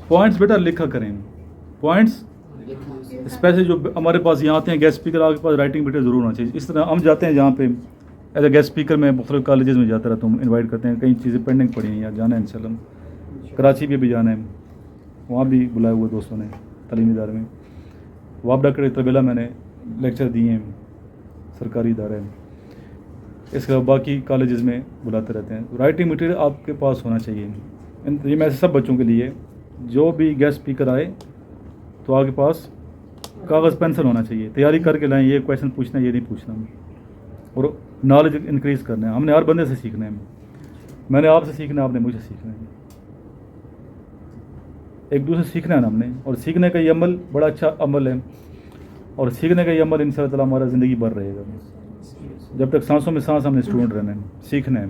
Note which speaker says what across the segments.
Speaker 1: Points बेटा लिखा करें, पॉइंट्स स्पेशली जो हमारे पास यहाँ आते हैं गेस्ट स्पीकर, आपके पास राइटिंग मटेरियल ज़रूर होना चाहिए। इस तरह हम जाते हैं जहाँ पे एज ए गेस्ट स्पीकर मैं मुख्तलिफ कॉलेजेस में जाता रहता हूँ, इनवाइट करते हैं, कई चीज़ें पेंडिंग पड़ी हैं, यार जाना है इंशाल्लाह। कराची भी जाना है, वहाँ भी बुलाए हुए दोस्तों ने तालीमी इदारे में। वापडा के तबेला मैंने लेक्चर दिए हैं सरकारी इदारे में। इसके अलावा बाकी कॉलेजेस में बुलाते रहते हैं। राइटिंग मटेरियल आपके पास होना चाहिए। ये मैं सब बच्चों के लिए, जो भी गेस्ट स्पीकर आए तो आपके पास कागज़ पेंसिल होना चाहिए, तैयारी करके लाएं, ये क्वेश्चन पूछना है, ये नहीं पूछना, और नॉलेज इंक्रीज़ करना है। हमने हर बंदे से सीखना है, मैंने आपसे सीखना है, आपने मुझे सीखना है, एक दूसरे से सीखना है ना हमने। और सीखने का ये अमल बड़ा अच्छा अमल है, और सीखने का ये अमल इंशाअल्लाह ताला हमारा ज़िंदगी भर रहेगा। जब तक सांसों में सांस हमने स्टूडेंट रहना है, सीखना है।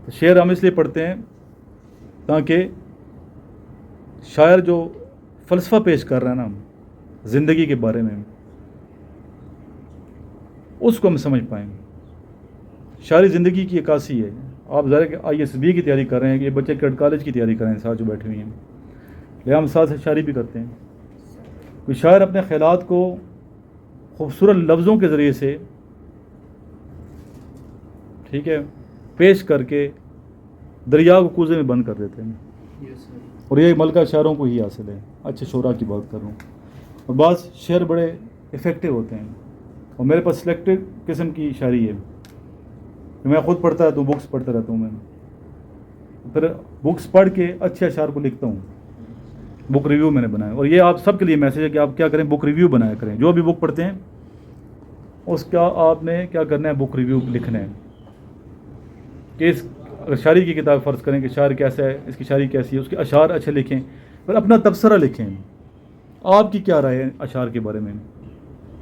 Speaker 1: तो शेर हम इसलिए पढ़ते हैं ताकि शायर जो फ़लसफ़ा पेश कर रहा है ना ज़िंदगी के बारे में, उसको हम समझ पाएँ। शायरी ज़िंदगी की अक्कासी है। आप ज़रा कि ISB की तैयारी कर रहे हैं, कि ये बच्चे कैडेट कॉलेज की तैयारी कर रहे हैं, साथ जो बैठे हुए हैं, ले हम साथ शायरी भी करते हैं। कोई शायर अपने ख़यालात को खूबसूरत लफ्ज़ों के ज़रिए से, ठीक है, पेश करके दरिया को कूज़े में बंद कर देते हैं। और ये मलका शायरों को ही हासिल है। अच्छे शोरा की बात कर रहा हूँ। और बाज़ शेर बड़े इफ़ेक्टिव होते हैं, और मेरे पास सिलेक्टेड किस्म की शायरी है, मैं ख़ुद पढ़ता रहता हूँ, बुक्स पढ़ता रहता हूँ मैं, फिर बुक्स पढ़ के अच्छे अशार को लिखता हूँ। बुक रिव्यू मैंने बनाया, और ये आप सबके लिए मैसेज है कि आप क्या करें, बुक रिव्यू बनाया करें। जो भी बुक पढ़ते हैं उसका आपने क्या करना है, बुक रिव्यू लिखना है। कि इस शायरी की किताब फ़र्ज़ करें कि शायर कैसा है, इसकी शायरी कैसी है, उसके अशार अच्छे लिखें, फिर अपना तबसरा लिखें, आपकी क्या राय है अशार के बारे में।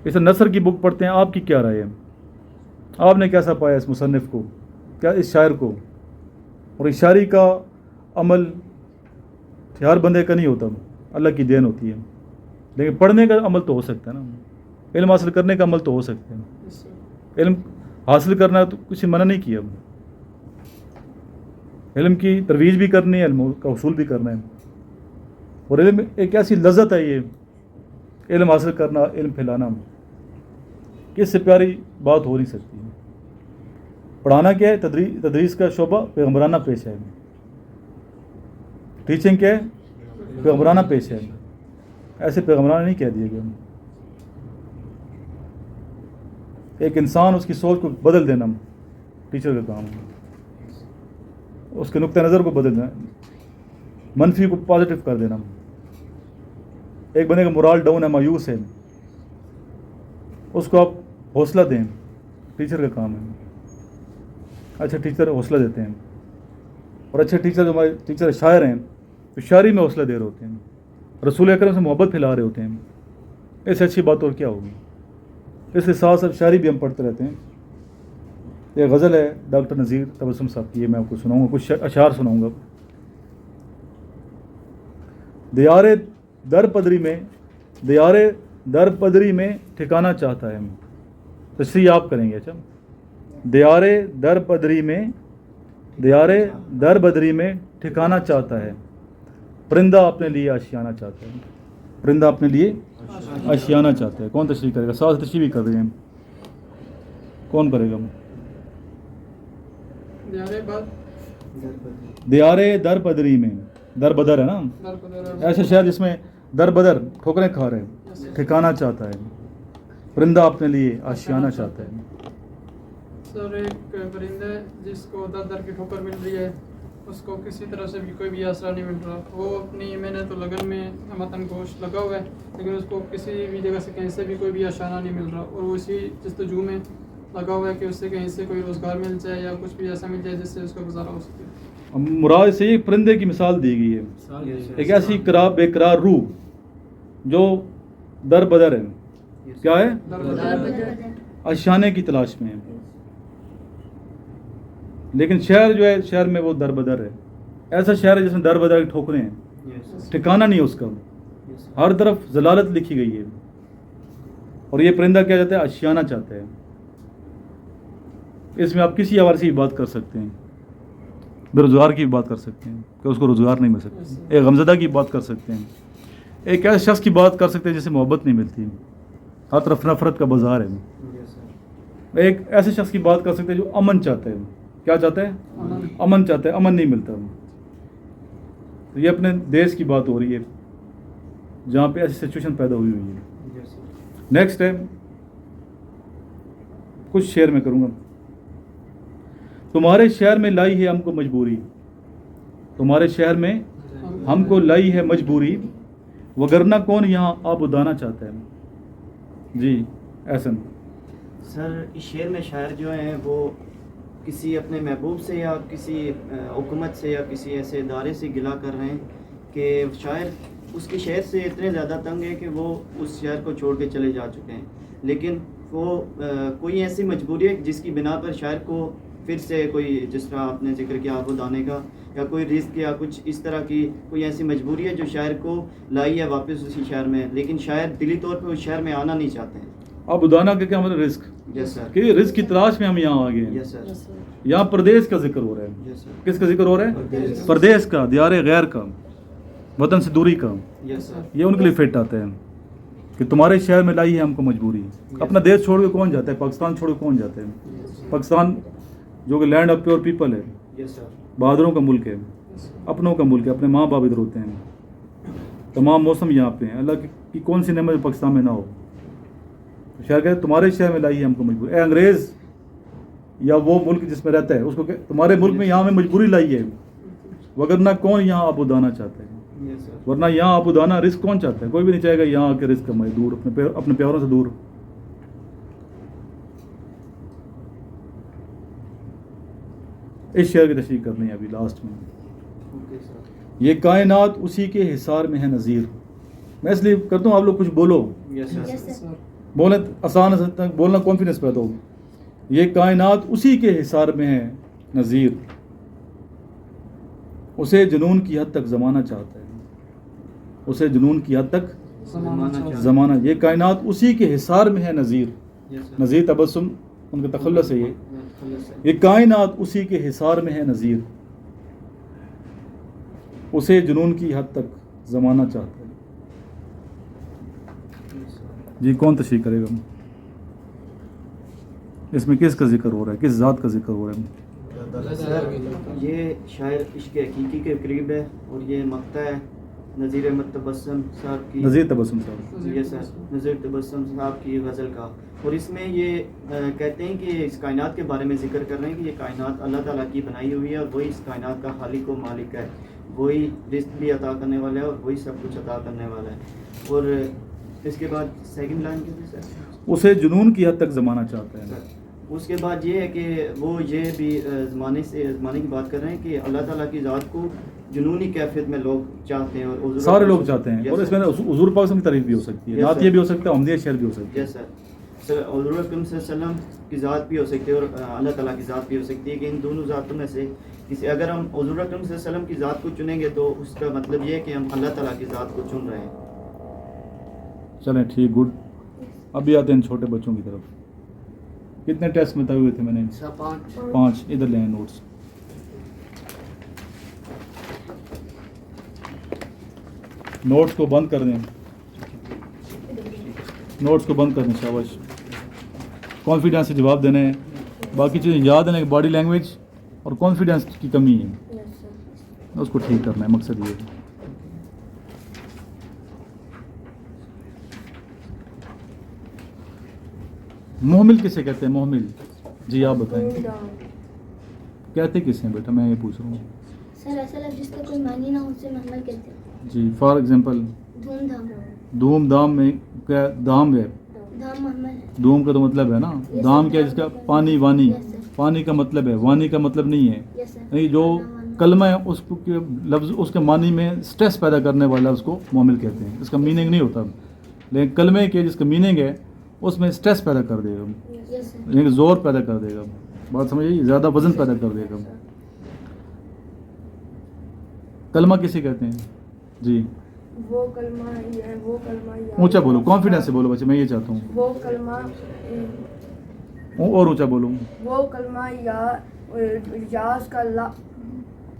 Speaker 1: इस नसर की बुक पढ़ते हैं, आपकी क्या राय है, आपने कैसा पाया इस मुसन्निफ़ को, क्या इस शायर को। और इस शायरी का अमल हर बंदे का नहीं होता, अल्लाह की देन होती है, लेकिन पढ़ने का अमल तो हो सकता है ना, इल्म हासिल करने का अमल तो हो सकता है। इल्म हासिल करना तो कुछ मना नहीं किया, इल्म की तरवीज भी करनी है, इल्म का उसूल भी करना है। और इल्म एक ऐसी लज़्ज़त है, ये इल्म हासिल करना, इल्म फैलाना, कि इससे प्यारी बात हो नहीं सकती। पढ़ाना क्या है, तदरीस का शोबा पैगम्बराना पेश है। टीचिंग क्या है, पैगम्बराना पेश है। ऐसे पैगम्बराना नहीं कह दिए गए। एक इंसान, उसकी सोच को बदल देना टीचर का काम है, उसके नुक्ते नज़र को बदलना, मनफी को पॉजिटिव कर देना। एक बंदे का मोराल डाउन है, मायूस है, उसको आप हौसला दें, टीचर का काम है। अच्छे टीचर हौसला देते हैं, और अच्छे टीचर जो हमारे टीचर शायर हैं तो शायरी में हौसला दे रहे होते हैं, रसूल अकरम से मोहब्बत फैला रहे होते हैं। इससे अच्छी बात और क्या होगी। इसके साथ साथ शायरी भी हम पढ़ते रहते हैं। एक गज़ल है डॉक्टर नज़ीर तबस्सुम साहब की, ये मैं आपको सुनाऊंगा, कुछ अशार सुनाऊंगा। दियारे दर पदरी में ठिकाना चाहता है, तशरीह आप करेंगे। अच्छा, दियारे दर बदरी में ठिकाना चाहता है, परिंदा अपने लिए आशियाना चाहता है। परिंदा अपने लिए आशियाना चाहता है। कौन तशरीह करेगा, साथ तशरीह भी कर रहे हैं, कौन करेगा। दियारे दर बदरी में, दर बदर है ना, ऐसे शहर जिसमें दर बदर ठोकरें खा रहे हैं, ठिकाना चाहता है, परिंदा अपने लिए आशियाना चाहता है।
Speaker 2: सर, एक परिंदा जिसको दर दर की ठोकर मिल रही है, उसको किसी तरह से भी कोई भी आसरा नहीं मिल रहा। वो अपनी मेहनत तो लगन में मतन गोश्त लगा हुआ है, लेकिन उसको किसी भी जगह से कहीं से भी कोई भी आशाना नहीं मिल रहा। और वो इसी जस्तजू में लगा हुआ है कि उससे कहीं से कोई रोज़गार मिल जाए या कुछ भी ऐसा मिल जाए जिससे उसका गुजारा हो सके।
Speaker 1: मुराद से एक परिंदे की मिसाल दी गई है, एक ऐसी बेकरार रूह जो दर बदर है, क्या है, आशाने की तलाश में है। लेकिन शहर जो है, शहर में वो दर बदर है, ऐसा शहर है जिसमें दर बदर की ठोकरें हैं, ठिकाना नहीं है उसका, हर तरफ जलालत लिखी गई है। और ये परिंदा क्या चाहता है, आशियाना चाहता है। इसमें आप किसी हवाले से बात कर सकते हैं بے روزگار کی بات کر سکتے ہیں کہ اس کو روزگار نہیں مل سکتا. ایک غمزدہ کی بات کر سکتے ہیں. ایک ایسے شخص کی بات کر سکتے ہیں جسے محبت نہیں ملتی, ہر طرف نفرت کا بازار ہے. ایک ایسے شخص کی بات کر سکتے ہیں جو امن چاہتا ہے. کیا چاہتا ہے؟ امن چاہتا ہے, امن نہیں ملتا. تو یہ اپنے دیش کی بات ہو رہی ہے جہاں پہ ایسی سچویشن پیدا ہوئی ہے. نیکسٹ ہے, کچھ شعر میں کروں گا. تمہارے شہر میں لائی ہے ہم کو مجبوری, تمہارے شہر میں ہم کو لائی ہے مجبوری, وگرنہ کون یہاں آب ادانا چاہتا ہے. جی احسن.
Speaker 3: سر اس شعر میں شاعر جو ہیں وہ کسی اپنے محبوب سے یا کسی حکومت سے یا کسی ایسے ادارے سے گلا کر رہے ہیں کہ شاعر اس کی شہر سے اتنے زیادہ تنگ ہے کہ وہ اس شہر کو چھوڑ کے چلے جا چکے ہیں, لیکن وہ کوئی ایسی مجبوری ہے جس کی بنا پر شاعر کو پھر سے کوئی, جس طرح آپ نے ذکر کیا آب دانے کا, یا کوئی رزق یا کچھ اس طرح کی کوئی ایسی مجبوری ہے جو شاعر کو لائی ہے واپس اسی شہر میں, لیکن شاعر دلی طور پہ اس شہر میں آنا نہیں چاہتے ہیں.
Speaker 1: آب ادانا کا کیا مطلب؟ رزق.
Speaker 3: یس سر.
Speaker 1: کہ رزق کی تلاش میں ہم یہاں آ گئے ہیں.
Speaker 3: یس سر.
Speaker 1: یہاں پردیس کا ذکر ہو رہا ہے.
Speaker 3: یس سر.
Speaker 1: کس کا ذکر ہو رہا ہے؟ پردیس کا, دیار غیر کا, وطن سے دوری کا.
Speaker 3: یس سر.
Speaker 1: یہ ان کے لیے فٹ آتا ہے کہ تمہارے شہر میں لائی ہے ہم کو مجبوری. اپنا دیش چھوڑ کے کون جاتا ہے؟ پاکستان چھوڑ کے کون جاتا ہے؟ پاکستان جو کہ لینڈ آف پیور پیپل ہے,
Speaker 3: یس سر.
Speaker 1: بہادروں کا ملک ہے, اپنوں کا ملک ہے, اپنے ماں باپ ادھر ہوتے ہیں, تمام موسم یہاں پہ ہیں. اللہ کی کون سی نعمت پاکستان میں نہ ہو. شہر کہتے تمہارے شہر میں لائی ہے ہم کو مجبوری. اے انگریز یا وہ ملک جس میں رہتا ہے اس کو کہ تمہارے ملک میں یہاں میں مجبوری لائی ہے, وگرنہ کون یہاں آب ادانا چاہتا ہے.
Speaker 3: یس سر.
Speaker 1: ورنہ یہاں آپ ادانا رزق کون چاہتا ہے؟ کوئی بھی نہیں چاہے گا یہاں آ کے رزق کمائے, دور اپنے پیاروں سے دور. اس شعر کی تشریح کرنی ہے ابھی لاسٹ میں.
Speaker 3: Okay sir.
Speaker 1: یہ کائنات اسی کے حصار میں ہے نظیر. میں اس لیے کرتا ہوں آپ لوگ کچھ بولو,
Speaker 3: یس سر.
Speaker 1: بولیں آسان بولنا, کانفیڈنس پیدا ہو. یہ کائنات اسی کے حصار میں ہے نظیر, اسے جنون کی حد تک زمانہ چاہتا ہے. اسے جنون کی حد تک زمانہ. یہ کائنات اسی کے حصار میں ہے نظیر. نظیر تبسم ان کا تخلص ہے. یہ کائنات اسی کے حصار میں ہے نظیر, اسے جنون کی حد تک زمانہ چاہتا ہے. جی کون تشریح کرے گا؟ اس میں کس کا ذکر ہو رہا ہے, کس ذات کا ذکر ہو رہا ہے؟
Speaker 3: سر یہ شاعر عشق حقیقی کے قریب ہے, اور یہ مقطع ہے نذیر احمد تبسم صاحب کی.
Speaker 1: نذیر تبسم صاحب.
Speaker 3: یس سر. نذیر تبسم صاحب کی غزل کا, اور اس میں یہ کہتے ہیں کہ اس کائنات کے بارے میں ذکر کر رہے ہیں کہ یہ کائنات اللہ تعالیٰ کی بنائی ہوئی ہے, اور وہی اس کائنات کا خالق و مالک ہے. وہی رزق بھی عطا کرنے والا ہے اور وہی سب کچھ عطا کرنے والا ہے. اور اس کے بعد سیکنڈ لائن کی سر,
Speaker 1: اسے جنون کی حد تک زمانہ چاہتا ہے.
Speaker 3: اس کے بعد یہ ہے کہ وہ یہ بھی زمانے کی بات کر رہے ہیں کہ اللہ تعالیٰ کی ذات کو جنونی کیفیت میں لوگ چاہتے ہیں, اور
Speaker 1: سارے لوگ چاہتے ہیں. اور اس میں حضور پاک کی تعریف بھی ہو سکتی ہے, نعتیہ بھی ہو سکتا ہے, حمدیہ شعر بھی ہو سکتی ہے.
Speaker 3: یس سر. حضور اکرم صلی اللہ علیہ وسلم کی ذات بھی ہو سکتی ہے اور اللہ تعالیٰ کی ذات بھی ہو سکتی ہے, کہ ان دونوں ذاتوں میں سے کسی, اگر ہم حضور اکرم صلی اللہ علیہ وسلم کی ذات کو چنیں گے تو اس کا مطلب یہ ہے کہ ہم اللہ تعالیٰ کی ذات کو چن رہے ہیں.
Speaker 1: چلیں ٹھیک, گڈ. ابھی آتے ہیں چھوٹے بچوں کی طرف. کتنے ٹیسٹ میں ہوئے تھے میں نے؟ 5. ادھر لیں نوٹس. نوٹس کو بند کر دیں, نوٹس کو بند کر دیں. شاباش. کانفیڈنس سے جواب دینا ہے, باقی چیزیں یاد دینا کہ باڈی لینگویج اور کانفیڈنس کی کمی ہے, اس کو ٹھیک کرنا ہے, مقصد یہ ہے. محمل کسے کہتے ہیں؟ محمل. جی آپ بتائیں, کہتے کسے ہیں بیٹا؟ میں یہ پوچھ رہا ہوں.
Speaker 4: سر ایسا لفظ جس کا کوئی معنی نہ ہو اسے محمل کہتے ہیں.
Speaker 1: جی فار ایگزامپل
Speaker 4: دھوم دھام.
Speaker 1: دھوم دھام میں کیا دھام ہے؟
Speaker 4: دھام محمل ہے.
Speaker 1: دھوم کا تو مطلب ہے نا, دھام کیا جس کا پانی, وانی. پانی کا مطلب ہے, وانی کا مطلب نہیں ہے. نہیں, جو کلمہ ہے اس کے لفظ, اس کے معنی میں سٹریس پیدا کرنے والا اس کو محمل کہتے ہیں. اس کا میننگ نہیں ہوتا, لیکن کلمے کے جس کا میننگ ہے اس میں سٹریس پیدا کر دے گا, یعنی زور پیدا کر دے گا. بات سمجھیے, زیادہ وزن پیدا کر دے گا. کلمہ کسے کہتے ہیں؟ جی
Speaker 5: وہ کلمہ
Speaker 1: اونچا بولو, کانفیڈنس سے بولو بچے, میں یہ چاہتا ہوں.
Speaker 5: وہ کلمہ
Speaker 1: اور اونچا بولوں.
Speaker 5: وہ کلمہ یا یاس کا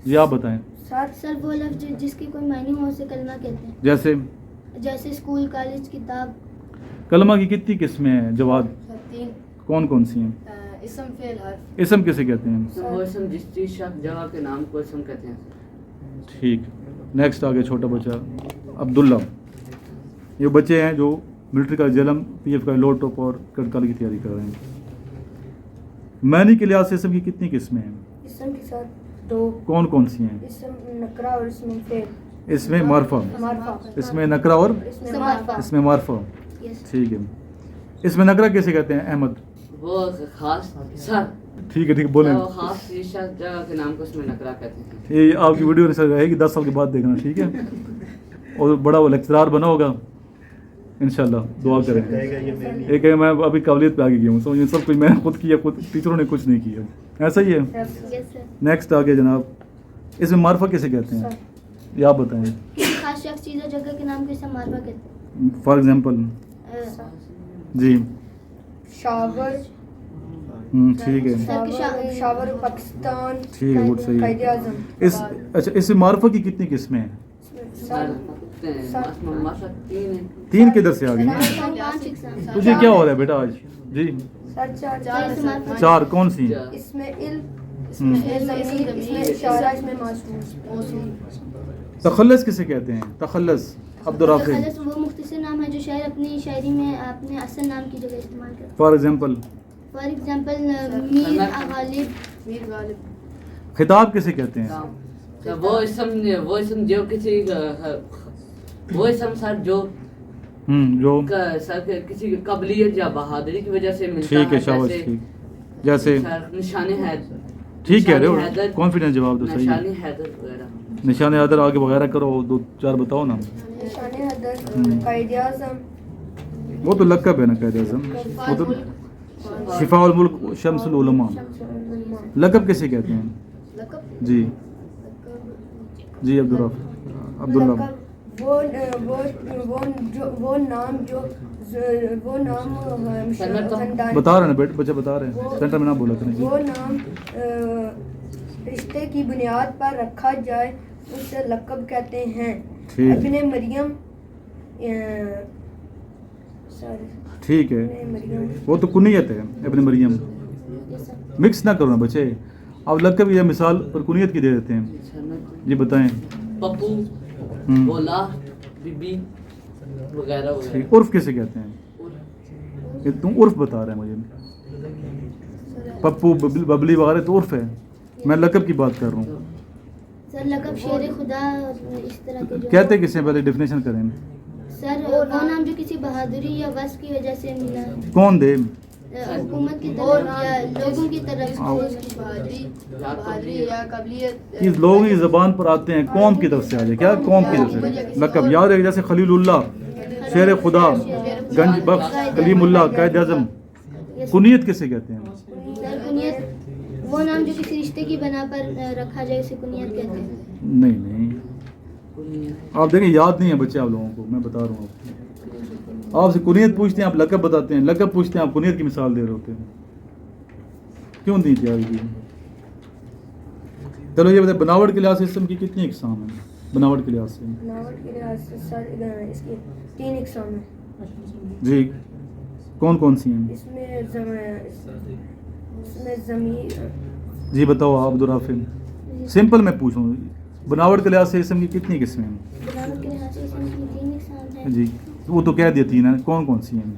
Speaker 1: جی آپ بتائیں.
Speaker 4: سر وہ لفظ جس کے کوئی معنی ہو اسے کلمہ کہتے ہیں.
Speaker 1: جیسے
Speaker 4: اسکول کالج کتاب.
Speaker 1: کلمہ کی کتنی قسمیں ہیں جواد؟
Speaker 5: 3.
Speaker 1: کون کون سی ہیں؟
Speaker 5: اسم فعل حرف.
Speaker 1: اسم کسے کہتے ہیں؟
Speaker 5: وہ اسم جس چیز شخص جگہ کے نام کو اسم کہتے ہیں.
Speaker 1: ٹھیک. نیکسٹ آگے چھوٹا بچہ عبداللہ. یہ بچے ہیں جو ملٹری کا جلم پی ایف کا لو ٹاپ اور کڑکال کی تیاری کر رہے ہیں. معنی کے لحاظ سے اسم کی کتنی قسمیں ہیں؟
Speaker 6: اسم کے ساتھ 2.
Speaker 1: کون کون سی ہیں؟
Speaker 6: اسم نکرہ اور اسم فعل.
Speaker 1: اس میں معرفہ. اس میں نکرہ اور اس میں معرفہ. ٹھیک ہے. اس میں نکرہ کیسے کہتے ہیں احمد؟
Speaker 5: وہ خاص سر.
Speaker 1: ٹھیک ہے بولیں.
Speaker 5: وہ خاص چیز شخص جگہ کے نام کو اس میں نکرہ کہتے ہیں.
Speaker 1: یہ آپ کی ویڈیو رہے گی 10 سال کے بعد دیکھنا. ٹھیک ہے. اور بڑا وہ لیکچرار بنا ہوگا انشاءاللہ. دعا کریں. ایک ہے میں ابھی قابلیت پہ آگے گیا ہوں. سمجھیں سب کچھ میں نے خود کیا, خود ٹیچروں نے کچھ نہیں کیا. ایسا ہی ہے. نیکسٹ آگے جناب اس میں معرفہ کیسے کہتے ہیں؟ یہ آپ بتائیں.
Speaker 4: کسی خاص شخص چیز اور جگہ کے نام کو اسم معرفہ کہتے ہیں.
Speaker 1: For example. جی
Speaker 6: شاور.
Speaker 1: ٹھیک ہے.
Speaker 6: شاور پاکستان.
Speaker 1: ٹھیک ہے گڈ صحیح
Speaker 6: قائد
Speaker 1: ہے.
Speaker 6: اعظم.
Speaker 1: اچھا اس میں معرفہ کی کتنی قسمیں ہیں؟
Speaker 6: سر
Speaker 5: 3 ہیں.
Speaker 1: 3 کدھر سے آ گئی؟ تجھے کیا ہو رہا ہے بیٹا آج؟ جی
Speaker 6: سر 4.
Speaker 1: 4 کون سی ہیں؟
Speaker 6: اس میں علم. اس میں ضمیر. اس میں اشارہ. اس میں موصول.
Speaker 1: تخلص کسے کہتے ہیں؟ تخلص عبدالرافع.
Speaker 4: تخلص وہ مختصر نام ہے جو شاعر اپنی شاعری میں اپنے اصل نام کی جگہ استعمال کرتا ہے.
Speaker 1: For example
Speaker 4: Mir Ghalib.
Speaker 1: خطاب کسے کہتے ہیں؟
Speaker 5: وہ اسم جو کسی وہ اسم سر جو
Speaker 1: جو
Speaker 5: سر کسی قابلیت یا بہادری کی وجہ سے ملتا
Speaker 1: ٹھیک ہے. شاباش. ٹھیک جیسے
Speaker 5: نشان حیدر.
Speaker 1: ٹھیک ہے کانفیڈنس جواب دو. صحیح
Speaker 5: نشان
Speaker 1: ہے.
Speaker 5: حیدر وغیرہ.
Speaker 1: نشان حیدر آگے وغیرہ کرو 2-4 بتاؤ نا.
Speaker 6: نشان حیدر. قائد اعظم.
Speaker 1: وہ تو لقب ہے نا قائد اعظم. وہ تو شفاء الملک شمس العلماء. لقب کیسے کہتے ہیں؟ جی جی عبداللہ.
Speaker 6: وہ نام
Speaker 1: بتا رہے ہیں بچے بتا رہے ہیں. سینٹر میں نہ بولا کریں.
Speaker 6: وہ نام رشتے کی بنیاد پر رکھا جائے اسے لقب کہتے ہیں. ابن مریم.
Speaker 1: ٹھیک ہے. وہ تو کنیت ہے ابن مریم. مکس نہ کرو نا بچے. اب لقب یا مثال پر کنیت کی دے دیتے ہیں. جی بتائیں.
Speaker 5: پپو. بولا. بی بی وغیرہ وغیرہ.
Speaker 1: عرف کیسے کہتے ہیں؟ تم عرف بتا رہے ہیں مجھے. پپو ببلی وغیرہ تو عرف ہے. میں لقب کی بات کر رہا ہوں.
Speaker 4: سر لقب شیر خدا اس طرح کے
Speaker 1: کہتے کسے پہلے ڈیفینیشن کریں.
Speaker 4: سر وہ نام جو کسی بہادری یا وصف کی وجہ سے ملا ہے.
Speaker 1: کون دے؟
Speaker 4: حکومت کی طرف یا لوگوں کی طرف.
Speaker 5: بہادری
Speaker 6: یا قابلیت.
Speaker 1: یہ لوگ اس زبان پر آتے ہیں قوم کی طرف سے آ جائے. کیا قوم کی طرف سے لقب یاد ہے جیسے خلیل اللہ, شیر خدا, گنج بخش, کلیم اللہ, قائد اعظم. کنیت کسے کہتے ہیں؟
Speaker 4: سر کنیت وہ نام جو کسی رشتے کی بنا پر رکھا جائے اسے کنیت کہتے ہیں.
Speaker 1: نہیں آپ دیکھیں یاد نہیں ہے بچے آپ لوگوں کو. میں بتا رہا ہوں آپ سے کنیت پوچھتے ہیں آپ لقب بتاتے ہیں. لقب پوچھتے ہیں آپ کنیت کی مثال دے رہے ہوتے ہیں. کیوں نہیں تیاری کی؟ چلو یہ بتائیں بناوٹ کے لحاظ سے اسم کی کتنی اقسام ہیں؟ بناوٹ کے لحاظ سے
Speaker 6: سر اس کی 3 اقسام ہیں.
Speaker 1: جی کون کون سی ہیں؟
Speaker 6: اس میں ضمیر.
Speaker 1: جی بتاؤ عبدالرافع. سمپل میں پوچھوں بناوٹ کے لحاظ سے اسم کی کتنی قسمیں ہیں؟
Speaker 4: بناوٹ کے لحاظ سے اسم کی 3 اقسام ہیں.
Speaker 1: جی وہ تو کہہ دیتی ہیں. کون کون سی ہیں؟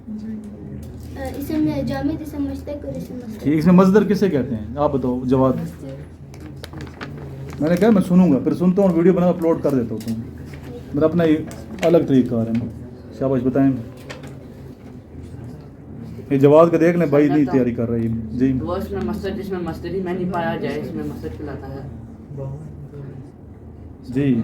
Speaker 4: اسم جامد, اسم مشتق اور اسم مصدر.
Speaker 1: ٹھیک. اس میں مصدر کسے کہتے ہیں آپ بتاؤ جواد. میں نے کہا میں سنوں گا پھر سنتا ہوں ویڈیو بنا اپلوڈ کر دیتا ہوں. میرا اپنا الگ طریقہ کار ہے. شاباش بتائیں. یہ جواد کا دیکھ لیں بھائی نہیں تیاری کر رہی. جی
Speaker 5: وہ اس میں مصدر جس میں مصدری میں نہیں پایا جائے اس میں مصدر کہلاتا ہے.
Speaker 1: جی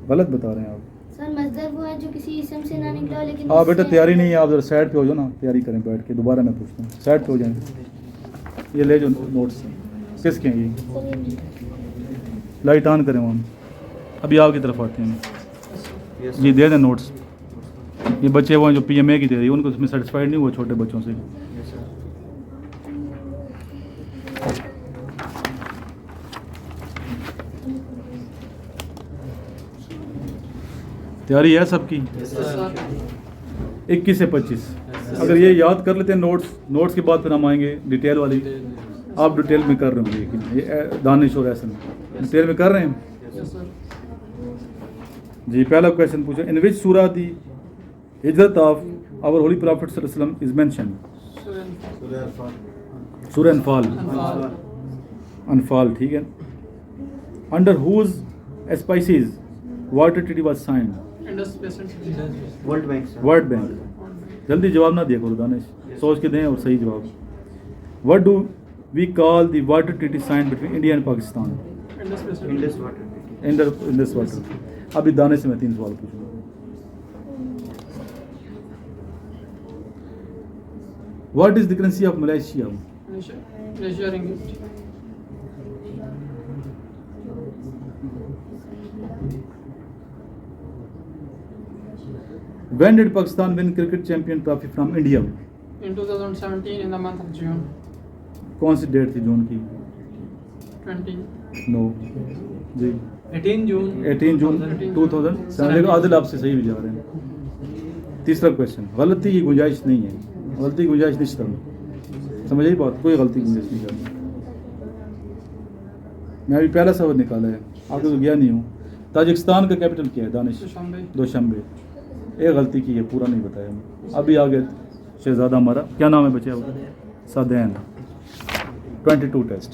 Speaker 1: غلط بتا رہے ہیں آپ.
Speaker 4: سر مصدر وہ ہے جو کسی اسم سے نہ نکلا ہو لیکن
Speaker 1: آپ بیٹا تیاری نہیں ہے. آپ ذرا سائڈ پہ ہو جاؤ نا. تیاری کریں بیٹھ کے. دوبارہ میں پوچھتا ہوں سائڈ پہ ہو جائیں. یہ لے جو نوٹس کس کے ہیں یہ؟ لائٹ آن کریں وہاں. ابھی آپ کی طرف آتے ہیں. جی دے دیں نوٹس. یہ بچے وہ ہیں جو پی ایم اے کی تیاری ان کو اس میں سیٹسفائڈ نہیں ہوا چھوٹے بچوں سے. تیاری ہے سب کی؟ 21 سے 25. اگر یہ یاد کر لیتے ہیں نوٹس کے بعد پھر ہم آئیں گے ڈیٹیل والی. آپ ڈیٹیل میں کر رہے ہوں گے لیکن یہ دانش اور احسن ڈیٹیل میں کر رہے ہیں. جی پہلا کویشچن پوچھا, ان وچ سورہ دی ہجرت آف آور ہولی پرافٹ صلی اللہ علیہ وسلم از مینشنڈ؟ سورہ انفال. ٹھیک ہے. Under whose auspices water treaty was signed? World Bank. جلدی جواب نہ دیا کرو دانش, سوچ کے دیں اور صحیح جواب. What do we call the water treaty sign between India and Pakistan? Indus water. ابھی دانش سے میں 3 سوال پوچھوں گا. What is the currency of Malaysia? When did Pakistan win cricket champion trophy from India?
Speaker 2: In 2017 in the month of June.
Speaker 1: کون سی date تھی جون کی؟
Speaker 2: 20.
Speaker 1: نو جی
Speaker 7: 18
Speaker 1: جون 2007. عادل آپ سے صحیح بھی جا رہے ہیں. تیسرا کویشچن, غلطی کی گنجائش نہیں ہے, غلطی کی گنجائش نہیں کرنا, سمجھ آئی بات؟ کوئی غلطی کی گنجائش نہیں کرنا. میں ابھی پہلا سوال نکالا ہے, آپ کو گیا نہیں ہوں. تاجکستان کا کیپٹل کیا ہے دانش؟ دوشنبے. ایک غلطی کی ہے, پورا نہیں بتایا. ابھی آگے شہزادہ ہمارا کیا نام ہے بچے؟ سادین. 22 test.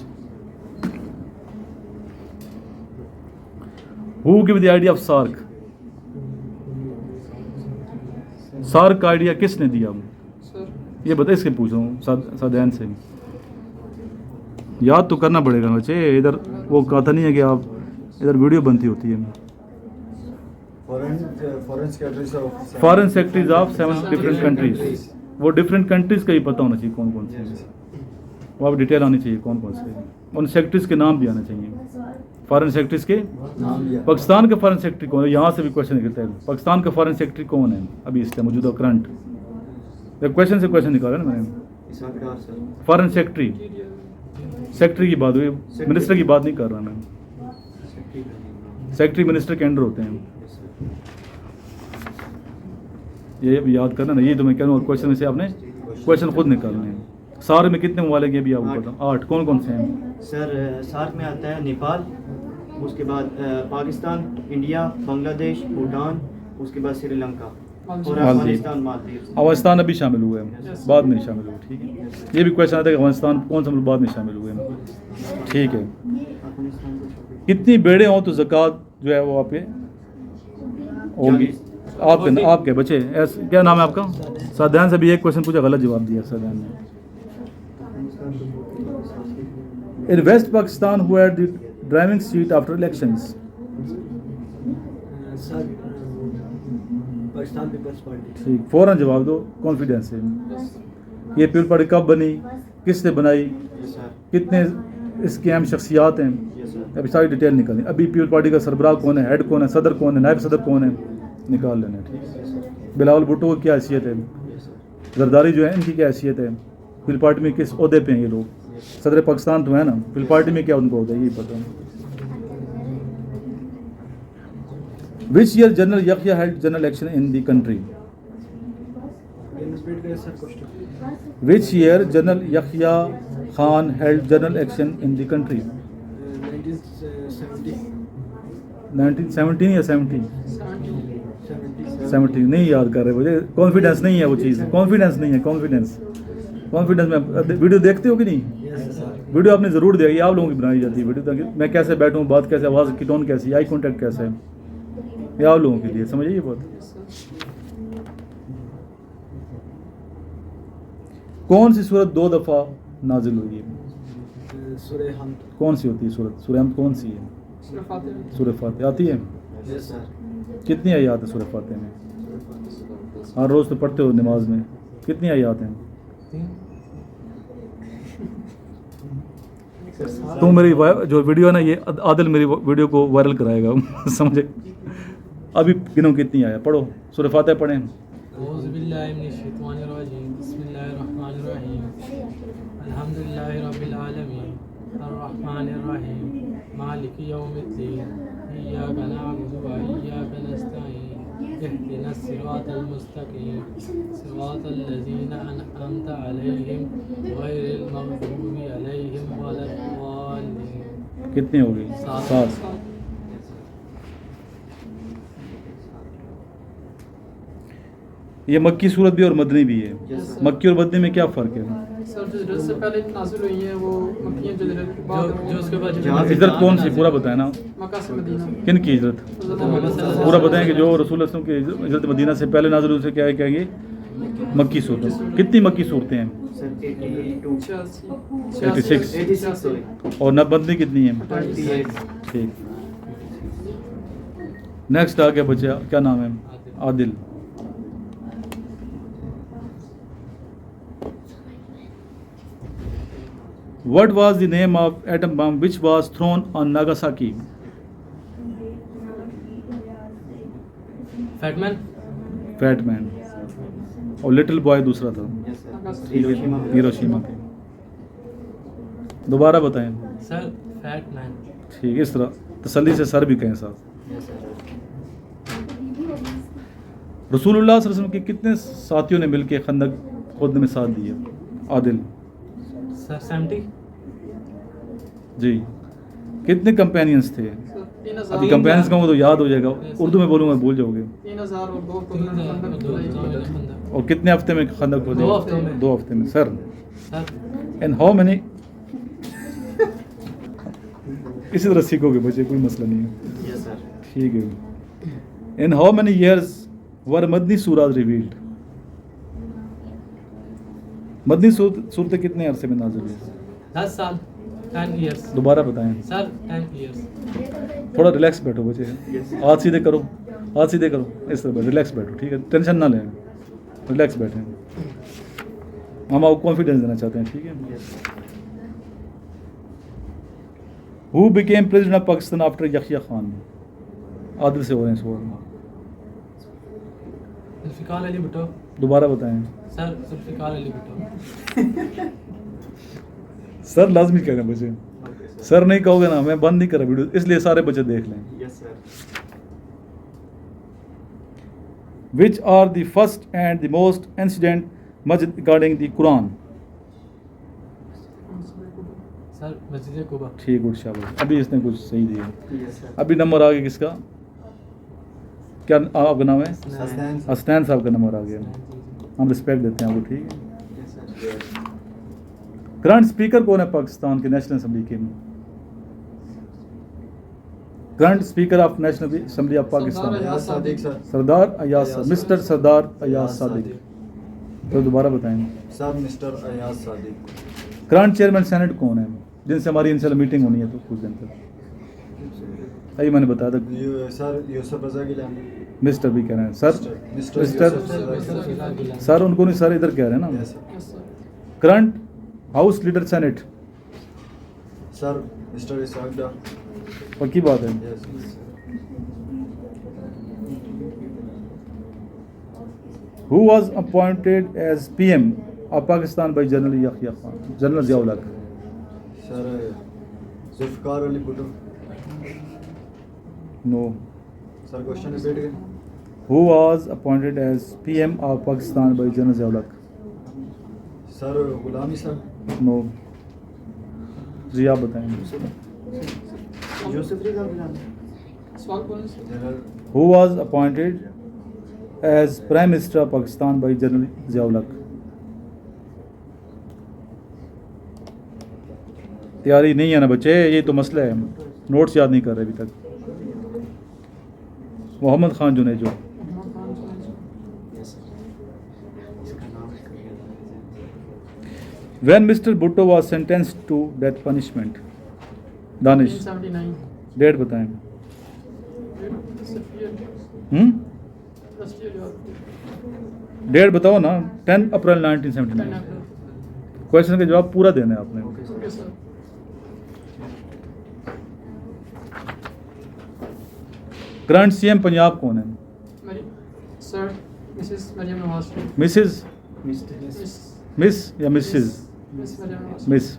Speaker 1: Who gave the idea of SARC? SARC کا آئیڈیا کس نے دیا؟ یہ بتا, اس کے پوچھ رہا ہوں سادین سے. یاد تو کرنا پڑے گا بچے, ادھر وہ کہتا نہیں ہے کہ آپ ادھر ویڈیو بنتی ہوتی ہے. Foreign secretaries of 7 different countries. وہ ڈفرینٹ کنٹریز کا ہی پتہ ہونا چاہیے کون کون سے ہیں, وہ آپ ڈیٹیل آنی چاہیے کون کون سے ہیں. ان سیکرٹریز کے نام بھی آنا چاہیے. فارن سیکرٹریز کے پاکستان کا فارن سیکرٹری کون ہے؟ یہاں سے بھی کویشچن نکلتا ہے. پاکستان کا فارن سیکرٹری کون ہے ابھی اس ٹائم موجودہ کرنٹ؟ کویشچن سے کویشچن نکالا نا میں نے. فارن سیکرٹری کی بات ہوئی, منسٹر کی بات نہیں کر رہا میں. سیکرٹری منسٹر کے انڈر ہوتے ہیں. یہ بھی یاد کرنا نا, یہ تو میں کہہ رہا ہوں. کویشچن میں سے آپ نے کویشچن خود نکالنے ہیں. سارے میں کتنے ممالک ہیں ابھی آپ کو پتا؟ 8. کون کون سے ہیں
Speaker 3: سر؟ سارک میں آتا ہے نیپال, اس کے بعد پاکستان, انڈیا, بنگلہ دیش, بھوٹان, اس کے بعد سری لنکا اور افغانستان, مالدیپ.
Speaker 1: افغانستان ابھی شامل ہوئے ہیں, بعد میں نہیں شامل ہوئے. ٹھیک ہے, یہ بھی کویشچن آتا ہے کہ افغانستان کون سا ملک بعد میں شامل ہوئے ہیں. ٹھیک ہے. کتنی بیڑے ہوں تو زکوٰۃ جو ہے وہ آپ کے ہوگی؟ آپ کے بچے کیا نام ہے آپ کا؟ سادین سے بھی ایک کویشچن پوچھا, غلط جواب دیا سادین نے. In West Pakistan, who had the driving seat after elections?
Speaker 7: Pakistan Peoples Party.
Speaker 1: ٹھیک, فوراً جواب دو کانفیڈینس سے. یہ پیپل پارٹی کب بنی, کس نے بنائی, کتنے اس کی اہم شخصیات ہیں, ابھی ساری ڈیٹیل نکالیں. ابھی پیپل پارٹی کا سربراہ کون ہے, ہیڈ کون ہے, صدر کون ہے, نائب صدر کون ہے, نکال لینا. ٹھیک. بلاول بھٹو کی کیا حیثیت ہے, زرداری جو ہے ان کی کیا حیثیت ہے, پیپل پارٹی میں کس عہدے پہ ہیں یہ لوگ, صدر پاکستان تو ہے نا, پیپل پارٹی میں کیا ان کو عہدہ ہے یہی پتہ. Which year general Yahya held general election in the country? Which year General Yahya Khan held general election in the country? 1917 یا 70 نہیں یاد کر رہے مجھے. کانفیڈنس نہیں ہے وہ چیز, کانفیڈنس نہیں ہے. کانفیڈنس میں ویڈیو دیکھتے ہو کہ نہیں؟ ویڈیو آپ نے ضرور دیکھی, آپ لوگوں کی بنائی جاتی ہے ویڈیو, تاکہ میں کیسے بیٹھوں, بات کیسے, آواز کی ٹون کیسی, آئی کانٹیکٹ کیسا ہے, یہ آپ لوگوں کے لیے. سمجھیے یہ بات. کون سی صورت 2 دفعہ نازل ہوئی ہے؟
Speaker 7: سورہ حمد.
Speaker 1: کون سی ہوتی ہے صورت؟ سورہ حمد کون سی ہے؟ سورہ فاتحہ آتی ہے. کتنی آیات ہیں سورہ فاتحہ میں؟ ہر روز تو پڑھتے ہو نماز میں, کتنی آیات ہیں؟ تو میری جو ویڈیو ہے نا, یہ عادل میری ویڈیو کو وائرل کرائے گا. سمجھے؟ ابھی گنو کتنی آیا, پڑھو سورہ فاتحہ پڑھیں.
Speaker 7: اعوذ باللہ من الشیطان الرجیم, بسم اللہ الرحمن الرحیم, الحمد للہ رب العالمین, الرحمن الرحیم, مالك يوم الدين إياك نعبد وإياك نستعين اهدنا الصراط المستقيم صراط الذين أنعمت عليهم غير المغضوب عليهم ولا الضالين.
Speaker 1: کتنی ہو گئی؟ 7. یہ مکی صورت بھی اور مدنی بھی ہے. مکی اور مدنی میں کیا فرق ہے؟
Speaker 2: سر جو ہجرت سے پہلے نازل ہوئی ہیں وہ مکی ہیں، جو ہجرت کے بعد
Speaker 7: جو اس کے بعد
Speaker 1: ہجرت کون سی پورا بتائیں نا.
Speaker 2: مکہ سے مدینہ.
Speaker 1: کن کی ہجرت پورا بتائیں کہ جو رسول اللہ صلی اللہ علیہ وسلم کی ہجرت مدینہ سے پہلے نازل ہوئی اسے کیا ہے کہیں گے؟ مکی صورت. کتنی مکی صورتیں ہیں؟ 86. اور مدنی کتنی ہیں؟ ٹھیک. نیکسٹ آ گیا بچہ، کیا نام ہے؟ عادل. What was the name of atom bomb which was thrown on Nagasaki?
Speaker 7: Fat Man.
Speaker 1: Fat Man. اور لٹل بوائے دوسرا تھا ہیروشیما پہ. دوبارہ بتائیں.
Speaker 7: Sir Fat Man.
Speaker 1: ٹھیک ہے، اس طرح تسلی سے سر بھی کہیں ساتھ. رسول اللہ صلی اللہ علیہ وسلم کے کتنے ساتھیوں نے مل کے خندق کھودنے میں ساتھ دیا؟ عادل.
Speaker 7: سر 70.
Speaker 1: جی. کتنے کمپینینس تھے؟
Speaker 2: 3000.
Speaker 1: ابھی کمپینینس کا تو یاد ہو جائے گا، اردو میں بولوں گا بھول جاؤ گے.
Speaker 2: 3000 اور 2 تو خندق کھدائی.
Speaker 1: اور کتنے ہفتے میں خندق کھودے؟
Speaker 7: 2 ہفتوں میں.
Speaker 1: 2 ہفتے میں. سر
Speaker 7: سر
Speaker 1: اینڈ ہاؤ مینی اسی طرح سیکھو گے بچے، کوئی مسئلہ نہیں ہے. ٹھیک ہے. In how many years were Madani سورات revealed? مدنی صورتیں کتنے عرصے میں نازل ہوئی؟
Speaker 7: 10 سال. 10 ایئرس.
Speaker 1: دوبارہ بتائیں.
Speaker 7: سر 10 ایئرس.
Speaker 1: تھوڑا ریلیکس بیٹھو بچے، ہاتھ سیدھے کرو، ہاتھ سیدھے کرو، اس طرح ریلیکس بیٹھو. ٹھیک ہے، ٹینشن نہ لیں، ریلیکس بیٹھیں. ہم آپ کو کانفیڈینس دینا چاہتے ہیں. ٹھیک ہے. Who became president of Pakistan after Yahya Khan? Adil سے ہو رہے ہیں سوال.
Speaker 7: ذوالفقار علی بھٹو.
Speaker 1: دوبارہ بتائیں.
Speaker 7: سر ذوالفقار علی بھٹو.
Speaker 1: سر لازمی کہنا بچے، سر نہیں کہو گے نا میں بند نہیں کر رہا ویڈیو، اس لیے سارے بچے دیکھ لیں. Which are the first and the most incident مسجد اکارڈنگ دی قرآن؟
Speaker 7: سر مسجد قباء.
Speaker 1: ٹھیک. گڈ شاباش. ابھی اس نے کچھ صحیح دیا. ابھی نمبر آ گیا کس کا؟ کیا آپ کا نام ہے؟ حسنین صاحب کا نمبر آ گیا. ہم رسپیکٹ دیتے ہیں آپ کو. ٹھیک ہے. کرنٹ اسپیکر کون ہے پاکستان کے نیشنل اسمبلی کے؟ Current speaker of national assembly of Pakistan Sardar Ayaz Sadiq. Mister سردار ایاز صادق. تو دوبارہ بتائیں.
Speaker 8: صاحب mister Ayaz Sadiq.
Speaker 1: Current chairman senate کون ہے جن سے ہماری ان شاء اللہ میٹنگ ہونی ہے تو کچھ دن تک؟ ابھی میں نے بتایا تھا.
Speaker 8: سر یوسف رضا گیلانی.
Speaker 1: مسٹر بھی کہہ رہے ہیں. سر مسٹر سر ان کو نہیں، سر ادھر کہہ رہے ہیں نا. Current house leader senate?
Speaker 8: Sir Mr Ishaq Dar.
Speaker 1: پکی بات ہے. Who was appointed as P M of Pakistan by general Yahya Khan? General Zia ul-Haq.
Speaker 8: Sir Zulfiqar Ali Bhutto.
Speaker 1: No.
Speaker 8: Sir question repeat کریں.
Speaker 1: Who was appointed as P M of Pakistan by general Zia ul-Haq?
Speaker 8: Sir غلامی صاحب.
Speaker 1: نو. جی آپ بتائیں.
Speaker 3: یوسف رضا گیلانی.
Speaker 2: سوال کون سے؟
Speaker 8: General.
Speaker 1: Who was appointed as prime minister of Pakistan by general Zia الحق؟ تیاری نہیں ہے نا بچے، یہ تو مسئلہ ہے. نوٹس یاد نہیں کر رہے ابھی تک. Muhammad Khan Junejo. When Mr Bhutto was sentenced to death punishment? Danish
Speaker 2: 79.
Speaker 1: Date بتائیں. ڈیٹ بتاؤ نا. 10 اپریل 1979. کوشچن کا جواب پورا دینا ہے آپ نے. کرنٹ سی ایم پنجاب کون ہے؟
Speaker 2: سر Mrs Maryam Nawaz.
Speaker 1: Mrs Miss یا Mrs?
Speaker 2: Miss Maryam Nawaz.
Speaker 1: Miss.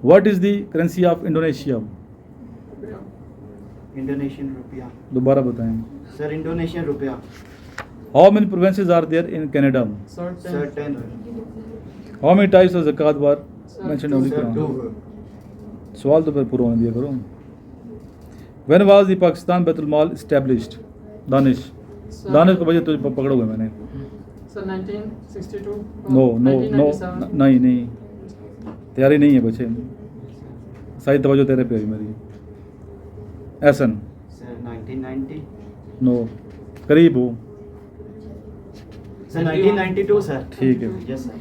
Speaker 1: What is the currency of Indonesia?
Speaker 3: Indonesian रुपया।
Speaker 1: दोबारा बताएं।
Speaker 3: सर इंडोनेशियन रुपया।
Speaker 1: How many provinces are there in Canada?
Speaker 3: Sir 10।
Speaker 1: How many types of zakat were mentioned in the
Speaker 3: sir 2।
Speaker 1: Quran? सवाल तो फिर पूरा होने दिया करो। When was the Pakistan Baitul Mal established? Danish को वजह तुझे पकड़ोगे मैंने।
Speaker 2: सर 1962।
Speaker 1: No no no
Speaker 2: 1997।
Speaker 1: नहीं तैयारी नहीं है बच्चे, सारी तवज्जो तेरे पे हुई मेरी। एहसन
Speaker 3: सर 1990।
Speaker 1: नो करीब हो।
Speaker 3: Sir 1992 sir.
Speaker 1: ठीक है
Speaker 3: यस सर।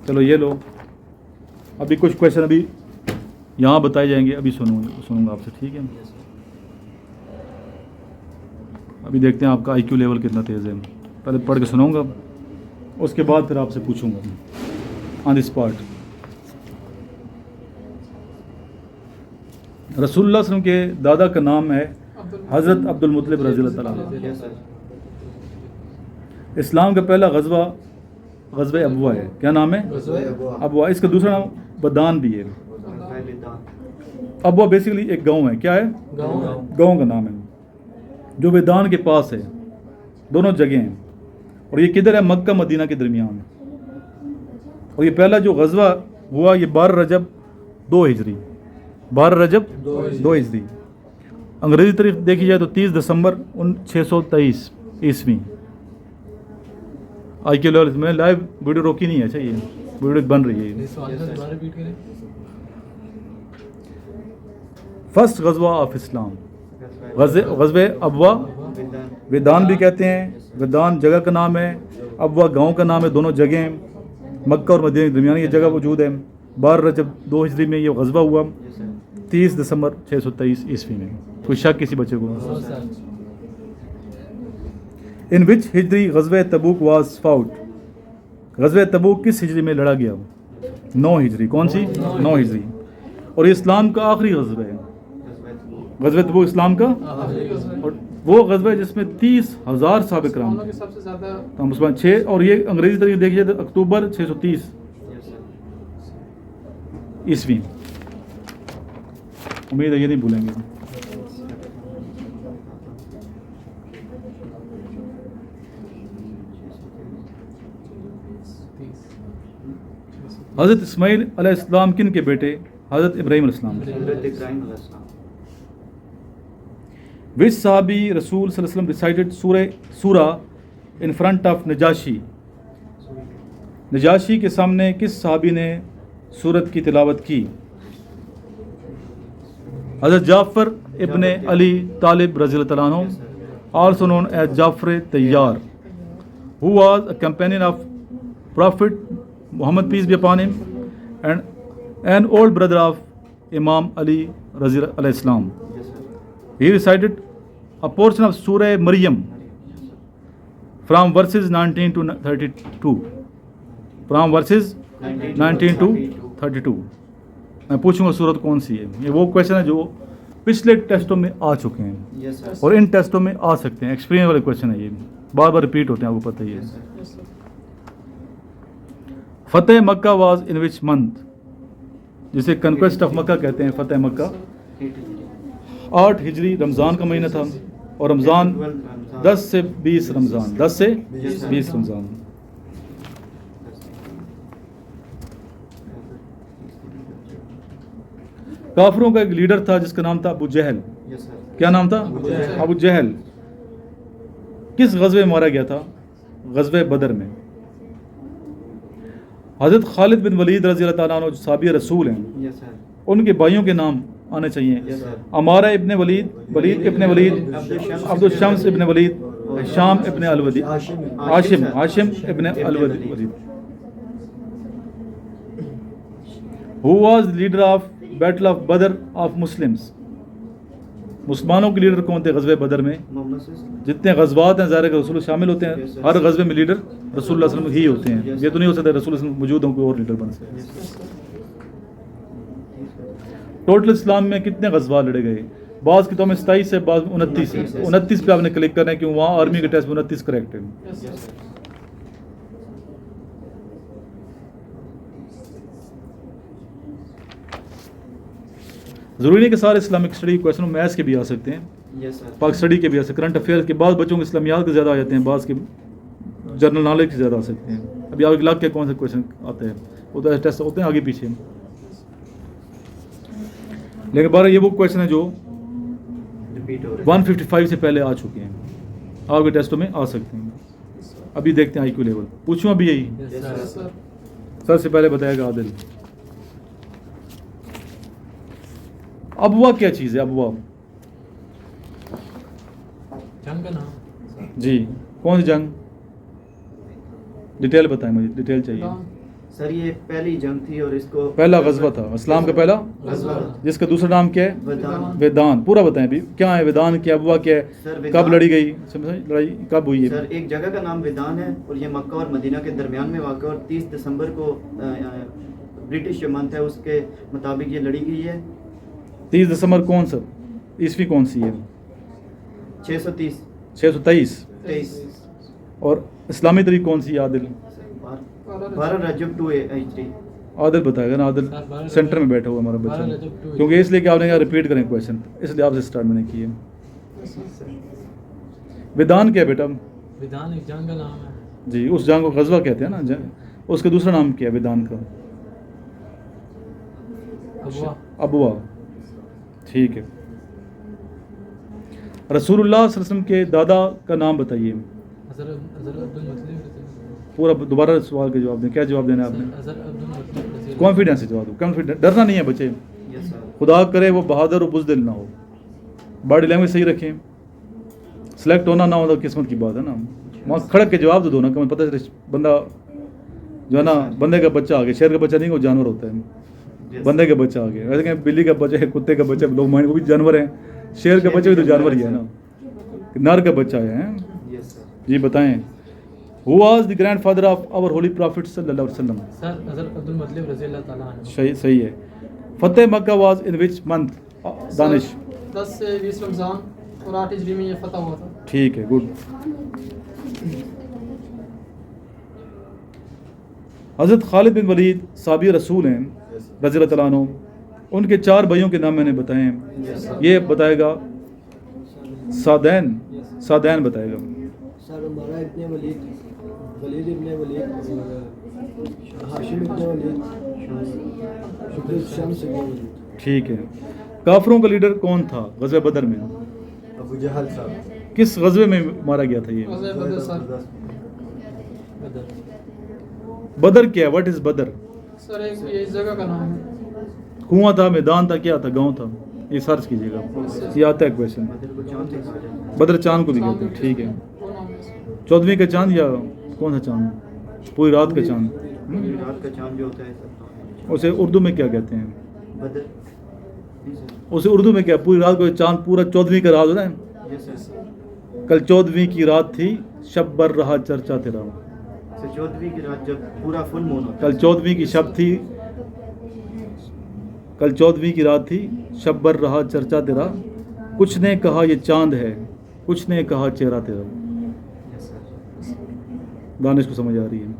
Speaker 1: चलो ये लो, अभी कुछ क्वेश्चन अभी यहाँ बताए जाएंगे, अभी सुनूंगा आपसे, ठीक है? अभी देखते हैं आपका IQ लेवल कितना तेज़ है। पहले पढ़ के सुनाऊंगा, उसके बाद फिर आपसे पूछूंगा ऑन द स्पॉट। रसूलुल्लाह सल्लल्लाहु अलैहि वसल्लम के दादा का नाम है हज़रत अब्दुल मुत्तलिब रज़ियल्लाहु ताला अन्हु।
Speaker 3: Yes sir.
Speaker 1: इस्लाम का पहला गज़वा अबवा है। क्या नाम है? अबवा। इसका दूसरा नाम बदान भी है। अबवा बेसिकली एक गांव है। क्या है? गांव का नाम है जो वेदान के पास है। दोनों जगह हैं और ये किधर है? मक्का मदीना के दरमियान। और ये पहला जो गज़वा हुआ ये 12 रजब 2 हिजरी। 12 रजब 2 हिजरी। अंग्रेज़ी तारीख देखी जाए तो 30 दिसंबर 623 ईस्वी। IQ लेवल में लाइव वीडियो रोकी नहीं है। अच्छा ये वीडियो बन रही है।
Speaker 7: सवाल का दोबारा रिपीट करें।
Speaker 1: First गज़वा of Islam, गज़वे Abwa. Vedan भी कहते हैं। वेदान जगह का नाम है, अबवा गांव का नाम है। दोनों जगह हैं, मक्का और मदीना के दरमियान ये जगह वजूद है। 12 रजब 2 हिजरी में ये गज़वा हुआ, 30 दिसंबर 623 ईस्वी में। कोई शक किसी बच्चे को? इन विच हिजरी गज़वे तबूक वाज फाउट? गज़वे तबूक किस हिजरी में लड़ा गया? 9 हिजरी। कौन सी? 9 हिजरी। और ये इस्लाम का आखिरी गज़वा है। गज़वे तबूक इस्लाम का और वो गज़वा है जिसमें 30,000 साहबे किराम
Speaker 2: मुसलमानों की सबसे ज़्यादा
Speaker 1: तो मुसलमान 6। और ये अंग्रेज़ी तरीके देखी जाए तो अक्टूबर 630 ईस्वी। उम्मीद है ये नहीं भूलेंगे। हज़रत इस्माइल अलैहिस्सलाम किन के बेटे? हज़रत इब्राहीम अलैहिस्सलाम।
Speaker 3: हज़रत इब्राहीम अलैहिस्सलाम।
Speaker 1: Which sahabi Rasul sallallahu alaihi wasallam recited surah in front of Najashi? Najashi के सामने किस साहबी ने सूरत की तिलावत की? हज़रत जाफ़र इब्ने अली तालिब रज़ियल्लाहु ताला अन्हु, also known as Jafar Tayyar, who was a companion of Prophet Muhammad peace be upon him and an old brother of Imam Ali radiallahu alayhi salam. He recited a portion of Surah Maryam from verses 19 to 32. From verses 19 to 32. मैं पूछूंगा सूरत कौन सी है। ये वो question है जो पिछले टेस्टों में आ चुके हैं
Speaker 3: यस सर।
Speaker 1: और इन टेस्टों में आ सकते हैं। एक्सपीरियंस वाले क्वेश्चन है ये, बार बार रिपीट होते हैं, आपको पता ही है। फतेह Mecca was in which month? जिसे कन्क्वेस्ट ऑफ मक्का कहते हैं, फतेह मक्का 8 हिजरी रमज़ान का महीना था। और रमज़ान 10 से 20 रमज़ान, 10 से 20 रमज़ान। काफिरों का एक लीडर था जिसका नाम था अबू जहल।
Speaker 3: Yes sir.
Speaker 1: क्या नाम था? अबू जहल। किस गज़वे में मारा गया था? गज़वे बदर में। हज़रत खालिद बिन वलीद रज़ियल्लाहु ताला अन्हु जो साहबी रसूल हैं,
Speaker 3: यस सर।
Speaker 1: उनके भाइयों के नाम आने चाहिए।
Speaker 3: Yes sir.
Speaker 1: अमारा इब्ने वलीद, वलीद इब्ने वलीद, अब्दुल शम्स इब्ने वलीद, शाम इब्ने अल-वलीद, हाशिम इब्ने अल-वलीद। Who was leader of battle of Badr of Muslims? मुसलमानों के लीडर कौन थे गज़वे बदर में?
Speaker 3: Muhammad sir.
Speaker 1: जितने गज़वात हैं ज़ाहिर है रसूल शामिल होते हैं। हर गज़वे में लीडर रसूलुल्लाह सल्लल्लाहु अलैहि वसल्लम ही होते हैं। ये तो नहीं हो सकता रसूल सल्लल्लाहु अलैहि वसल्लम मौजूद हों कोई और लीडर बन सके। टोटल इस्लाम में कितने गज़वा लड़े गए? बाज़ किताबों में 27 है, बाज़ 29 है। 29 पे आपने क्लिक करना है क्योंकि वहाँ आर्मी के टेस्ट में 29 करेक्ट है। ज़रूरी नहीं कि सारे इस्लामिक स्टडी क्वेश्चन मैथ्स के भी आ सकते हैं,
Speaker 3: यस सर।
Speaker 1: पाक स्टडी के भी आ सकते, करंट अफेयर के बाद बच्चों को इस्लामियात के ज़्यादा आ जाते हैं, बाद के जनरल नॉलेज के ज़्यादा आ सकते हैं। अभी आगे लाख के कौन से क्वेश्चन आते हैं, वो तो टेस्ट होते हैं आगे पीछे। लेकिन बारह ये वो क्वेश्चन है जो
Speaker 3: रिपीट हो रहे
Speaker 1: 155 से पहले आ चुके हैं, आगे टेस्टों में आ सकते हैं। अभी देखते हैं IQ लेवल, पूछूं अभी यही
Speaker 7: Yes,
Speaker 3: Yes,
Speaker 7: sir.
Speaker 3: sir.
Speaker 2: Sir
Speaker 1: सबसे पहले बताएगा आदिल, अबवा क्या चीज़ है? अबवा
Speaker 7: जंग का नाम
Speaker 1: जी, कौन सी जंग? डिटेल बताएं मुझे, डिटेल चाहिए।
Speaker 2: हाँ,
Speaker 3: सर ये पहली जंग थी और इसको
Speaker 1: पहला गजवा था इस्लाम का पहला,
Speaker 3: गजवा
Speaker 1: जिसका दूसरा नाम क्या है?
Speaker 3: वेदान।
Speaker 1: वेदान। पूरा बताएं अभी, क्या है वेदान, क्या अबवा क्या
Speaker 3: सर,
Speaker 1: है,
Speaker 3: वेदान-
Speaker 1: कब लड़ी गई, लड़ाई कब हुई है?
Speaker 3: सर एक जगह का नाम वेदान है और ये मक्का और मदीना के दरमियान में वाक़ है और 30 दिसंबर को ब्रिटिश जो मंथ है उसके मुताबिक ये लड़ी गई है।
Speaker 1: 30 दिसंबर कौन सा ईस्वी कौन सी है?
Speaker 3: 630
Speaker 1: 623।
Speaker 3: 23
Speaker 1: और इस्लामी तारीख कौन सी है आदिल?
Speaker 3: 12 रजब 2 हिजरी।
Speaker 1: आदिल बताएगा ना, आदिल
Speaker 7: सर, 12
Speaker 1: सेंटर में बैठा हुआ हमारा
Speaker 7: 12
Speaker 1: बच्चा,
Speaker 7: रजब 2
Speaker 1: क्योंकि इसलिए कि आपने यहाँ रिपीट करें क्वेश्चन, इसलिए आपसे स्टार्ट मैंने किए। वेदान क्या है बेटा?
Speaker 7: विधान एक जंग का नाम है।
Speaker 1: जी, उस जंग को गजवा कहते हैं ना जंग, उसका दूसरा नाम क्या है वेदान का?
Speaker 7: अबवा
Speaker 1: अबवा। ठीक है। रसूलुल्लाह सल्लल्लाहु अलैहि वसल्लम के दादा का नाम बताइए।
Speaker 7: अजहर अजहर अब्दुल मुतलिब
Speaker 1: पूरा दोबारा सवाल का जवाब दें, क्या जवाब देना है आपने?
Speaker 7: अजहर अब्दुल मुतलिब
Speaker 1: कॉन्फिडेंस से जवाब दो, कॉन्फिडेंस, डरना नहीं है बच्चे,
Speaker 3: यस सर।
Speaker 1: खुदा करे वो बहादुर और बुज़दिल ना हो, बॉडी लैंग्वेज सही रखें, सेलेक्ट होना ना हो तो किस्मत की बात है ना। वहाँ खड़क के जवाब तो दो ना, पता चले बंदा जो है ना, बंदे का बच्चा आ गया, शेर का बच्चा नहीं, वो जानवर होता है,
Speaker 3: Yes,
Speaker 1: बंदे का बच्चा आ गया। वैसे कहें बिल्ली का बच्चा है, कुत्ते का बच्चा, लोग माइंड वो भी जानवर हैं, शेर का बच्चा भी तो जानवर ही है ना, नर का बच्चा है।
Speaker 3: Yes sir.
Speaker 1: जी बताएं, who was the grandfather of our holy prophet सल्लल्लाहु अलैहि वसल्लम?
Speaker 7: सर अजहर अब्दुल मुतलिब रज़ी अल्लाह ताला अन्हु।
Speaker 1: सही सही है। फतेह Mecca was in which month? Danish
Speaker 2: 10 से 20 रमज़ान और 8 हिजरी में ये फतह हुआ था।
Speaker 1: ठीक है, गुड। हज़रत खालिद बिन वलीद साबी रसूल हैं रज़ी अल्लाह तआला अन्हु, उनके 4 भाइयों के नाम मैंने बताए हैं,
Speaker 3: यस सर।
Speaker 1: ये बताएगा सादैन, सादैन बताएगा।
Speaker 9: सर हमारा इतने वलीद इब्ने वलीद और हाशिम इब्ने वलीद, शुक्र शम्स इब्ने वलीद।
Speaker 1: ठीक है। काफरों का लीडर कौन था गज़वे बदर में?
Speaker 8: अबू जहल साहब।
Speaker 1: किस गज़वे में मारा गया था ये?
Speaker 2: गज़वे बदर सर।
Speaker 7: बदर
Speaker 1: बदर क्या है? व्हाट इज़ बदर?
Speaker 2: सर एक ये इस जगह का नाम है।
Speaker 1: कुआं था, मैदान था, क्या था, गांव था? ये सर्च कीजिएगा, ये आता है क्वेश्चन।
Speaker 3: बदर को चांद दिखा जाता है।
Speaker 1: बदर चांद को भी कहते हैं, ठीक है।
Speaker 2: वो नाम है इसका।
Speaker 1: 14वीं का चांद या कौन सा चांद? पूरी रात का चांद।
Speaker 3: पूरी रात का चांद जो होता है सर,
Speaker 1: उसे उर्दू में क्या कहते हैं?
Speaker 3: बदर। जी सर।
Speaker 1: उसे उर्दू में क्या, पूरी रात को चांद पूरा 14वीं का रात होता है?
Speaker 3: Yes sir.
Speaker 1: कल 14वीं की रात थी, शब बर रहा चर्चा तेरा।
Speaker 3: सर 14वीं की रात जब पूरा फुल मून होता
Speaker 1: कल 14वीं की शब थी, कल 14वीं की रात थी, शब बर रहा चर्चा तेरा, कुछ ने कहा ये चांद है, कुछ ने कहा चेहरा तेरा।
Speaker 3: है। Yes sir.
Speaker 1: दानिश को समझ आ रही है?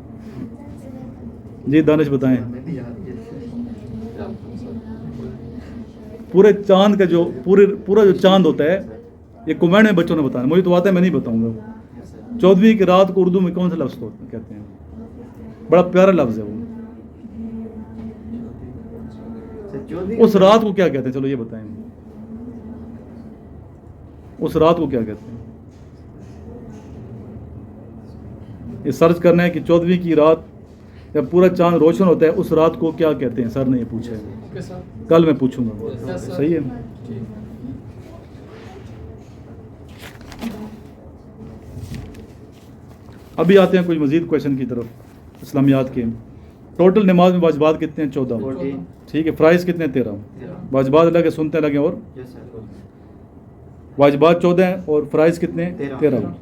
Speaker 1: जी दानिश बताएं।
Speaker 3: हमें भी याद है।
Speaker 2: क्या सर?
Speaker 1: पूरे चांद का जो पूरा जो चांद होता है, ये कमेंट में बच्चों ने बताया, मुझे तो आता है, मैं नहीं बताऊंगा।
Speaker 3: Yes sir.
Speaker 1: 14वीं की रात को उर्दू में कौन सा लफ्ज़ कहते हैं? बड़ा प्यारा लफ्ज़ है वो।
Speaker 3: सर 14वीं
Speaker 1: उस रात को क्या कहते हैं? चलो ये बताएं, उस रात को क्या कहते हैं? ये सर्च करना है कि 14वीं की रात जब पूरा चांद रोशन होता है, उस रात को क्या कहते हैं? सर ने ये पूछा है,
Speaker 2: ओके सर।
Speaker 1: कल मैं पूछूंगा।
Speaker 2: Yes sir.
Speaker 1: सही है।
Speaker 2: ठीक।
Speaker 1: अभी आते हैं कुछ मजीद क्वेश्चन की तरफ इस्लामियात के। टोटल नमाज में वाजिबात कितने हैं? 14।
Speaker 3: 14।
Speaker 1: ठीक है। फ़राइज़ कितने हैं? 13। वाजिबात अलग है, सुनते लगे, और
Speaker 3: यस सर।
Speaker 1: वाजिबात 14 हैं और फ़राइज़ कितने हैं? 13।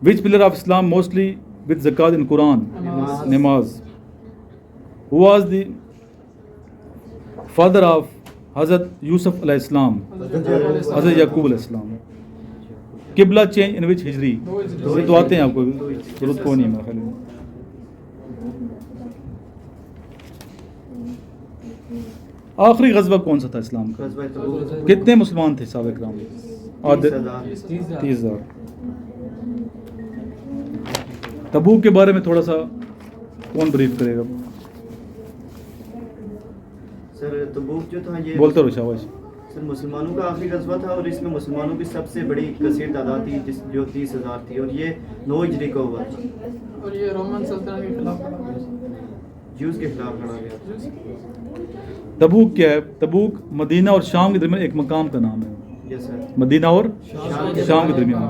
Speaker 1: Which pillar of Islam mostly with zakat in Quran?
Speaker 2: नमाज।
Speaker 1: नमाज। Who was the father of Hazrat Yusuf अलैहिस्सलाम? हज़रत याकूब अलैहिस्सलाम। किबला चेंज इन विच हिजरी? ये तो आते हैं आपको, जरूरत को नहीं है मेरे ख्याल में। आखिरी गजबा कौन सा था इस्लाम का?
Speaker 3: गज़वा तबूक।
Speaker 1: कितने मुसलमान थे साहब इकराम?
Speaker 3: 30,000।
Speaker 1: 30,000। तबूक के बारे में थोड़ा सा कौन ब्रीफ करेगा?
Speaker 3: सर तबूक जो था ये
Speaker 1: बोलते रहो शाबाश।
Speaker 3: सर मुसलमानों का आखिरी गज़वा था और इसमें मुसलमानों की सबसे बड़ी कसीर तादाद थी जो 30,000 थी और ये 9 हिजरी को हुआ था।
Speaker 2: और ये रोमन सल्तनत के खिलाफ लड़ा गया।
Speaker 3: ज्यूज़ के खिलाफ लड़ा गया था।
Speaker 1: तबूक क्या है? तबूक मदीना और शाम के दरमियान एक मकाम का नाम है।
Speaker 3: Yes sir.
Speaker 1: मदीना और शाम के दरमियान,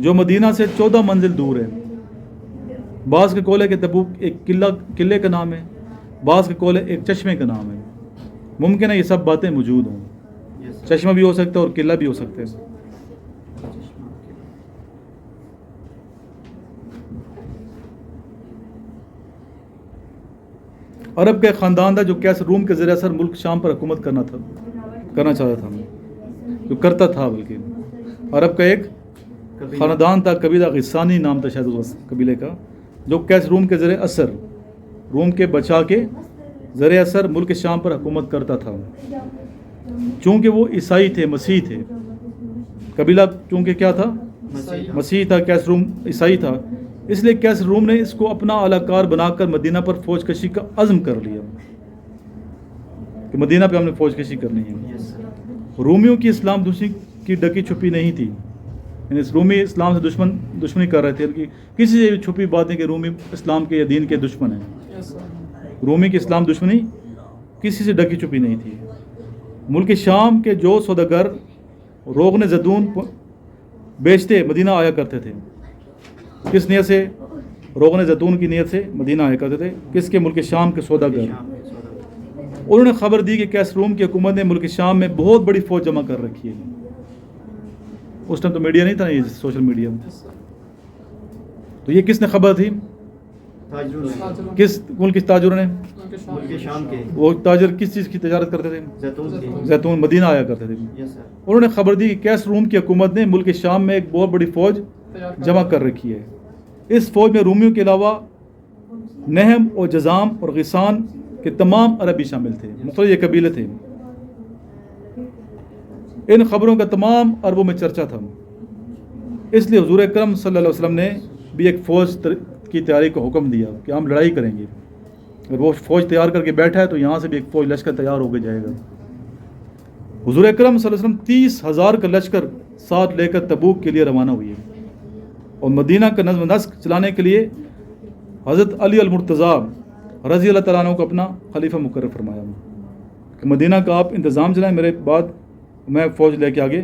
Speaker 1: जो मदीना से 14 मंजिल दूर है। बाज़ के कौल है कि तबूक एक किले का नाम है, बाज़ के कौल है एक चश्मे का नाम है। मुमकिन है ये सब बातें मौजूद हों,
Speaker 3: यस सर।
Speaker 1: चश्मा भी हो सकता है और किला भी हो सकता है। अरब के ख़ानदान था जो कैसे रूम के ज़रिए असर मुल्क शाम पर हुकूमत करना चाहता था, जो करता था। बल्कि अरब का एक ख़ानदान था, कबीला ग़िस्सानी नाम था शायद उस कबीले का, जो कैसे रूम के ज़रिए असर, रूम के बचा के ज़रिए असर मुल्क शाम पर हुकूमत करता था। चूँकि वो ईसाई थे, मसीह थे, कबीला चूँकि क्या था? मसीह था। कैस रूम ईसाई था, इसलिए कैस रूम ने इसको अपना अलाकार बनाकर मदीना पर फ़ौज कशी का अज़्म कर लिया कि मदीना पे हमने फ़ौज कशी करनी है।
Speaker 3: Yes sir.
Speaker 1: रूमियों की इस्लाम दुश्मनी की डकी छुपी नहीं थी, यानी रूमी इस्लाम से दुश्मनी कर रहे थे कि किसी से भी छुपी बात नहीं कि रूमी इस्लाम के या दीन के दुश्मन हैं।
Speaker 2: Yes sir.
Speaker 1: रूमी की इस्लाम दुश्मनी किसी से डकी छुपी नहीं थी। मुल्क शाम के जो सौदागर रोगन जैतून बेचते मदीना आया करते थे। किस नियत से? रोगन जैतून की नियत से मदीना आया करते थे। किसके? मुल्क शाम के सौदागर। उन्होंने खबर दी कि कैस रूम की हुकूमत ने मुल्क शाम में बहुत बड़ी फ़ौज जमा कर रखी है। उस टाइम तो मीडिया नहीं था, ये सोशल मीडिया। तो ये किसने खबर थी?
Speaker 3: ताजरों ने।
Speaker 1: किस मुल्क के ताजरों ने?
Speaker 3: मुल्क शाम के।
Speaker 1: वो ताजर किस चीज़ की तजारत करते थे?
Speaker 3: जैतून की।
Speaker 1: जैतून मदीना आया करते थे।
Speaker 3: Yes sir.
Speaker 1: उन्होंने खबर दी कि कैस रूम की हुकूमत ने मुल्क शाम में एक बहुत बड़ी फ़ौज जमा कर रखी है। इस फ़ौज में रूमियों के अलावा नहम और जज़ाम और ग़िसान के तमाम अरबी शामिल थे, मुख्तलिफ ये कबीले थे। इन खबरों का तमाम अरबों में चर्चा था, इसलिए हुज़ूर अकरम सल्लल्लाहु अलैहि वसल्लम ने भी एक फ़ौज की तैयारी का हुक्म दिया कि हम लड़ाई करेंगे। अगर वो फ़ौज तैयार करके बैठा है तो यहाँ से भी एक फ़ौज लश्कर तैयार होकर जाएगा। हुज़ूर अकरम सल्लल्लाहु अलैहि वसल्लम 30,000 का लश्कर साथ लेकर तबूक के लिए रवाना हुए और मदीना का नज़्म नस्क चलाने के लिए हज़रत अली अल-मुर्तज़ा रज़ी अल्लाह तआला अन्हु को अपना खलीफा मुकर्रर फरमाया कि मदीना का आप इंतज़ाम चलाएं, मेरे बाद मैं फ़ौज लेके आगे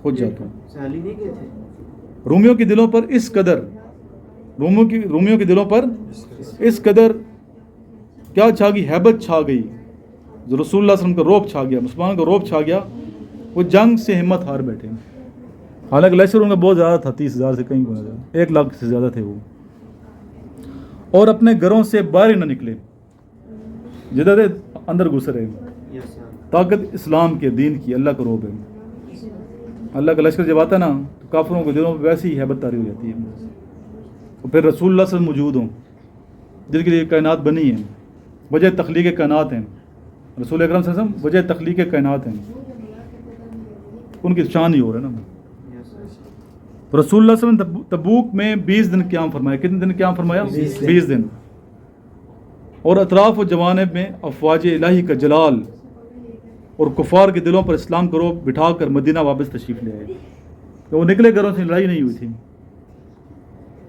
Speaker 1: खुद जाता हूँ।
Speaker 3: सैली नहीं गए थे।
Speaker 1: रूमियों के दिलों पर इस कदर रूमियों के दिलों पर इस कदर क्या छा गई? हैबत छा गई, जो रसूलुल्लाह सल्लल्लाहु अलैहि वसल्लम का रोब छा गया, मुसलमानों का रोब छा गया। वो जंग से हिम्मत हार बैठे। हालांकि लश्कर उनका बहुत ज़्यादा था, 30,000 से कहीं गुना ज़्यादा, 1 लाख से ज़्यादा थे वो, और अपने घरों से बाहर ही न निकले, जिधर अंदर घुस रहे।
Speaker 3: Yes sir.
Speaker 1: ताकत इस्लाम के दीन की, अल्लाह का रोब है। अल्लाह का लश्कर जब आता ना तो काफिरों के दिलों में वैसी ही हैबत तारी हो जाती है। और फिर रसूलुल्लाह सल्लल्लाहु अलैहि वसल्लम मौजूद हों, जिनके लिए कायनात बनी है, वजह तख्लीक कायनात हैं। रसूल अकरम सल्लल्लाहु अलैहि वसल्लम वजह तख्लीक कायनात हैं, उनकी शान ही हो रहा है ना। तो रसूलुल्लाह सल्लल्लाहु अलैहि वसल्लम तबूक में 20 दिन क़याम फरमाया। कितने दिन क़याम फरमाया? 20 दिन। और अतराफ़ और जवानिब में अफ़वाज इलाही का जलाल और कुफ़ार के दिलों पर इस्लाम का रोब बिठा कर मदीना वापस तशरीफ़ ले आए। तो वो निकले घरों से, लड़ाई नहीं हुई थी,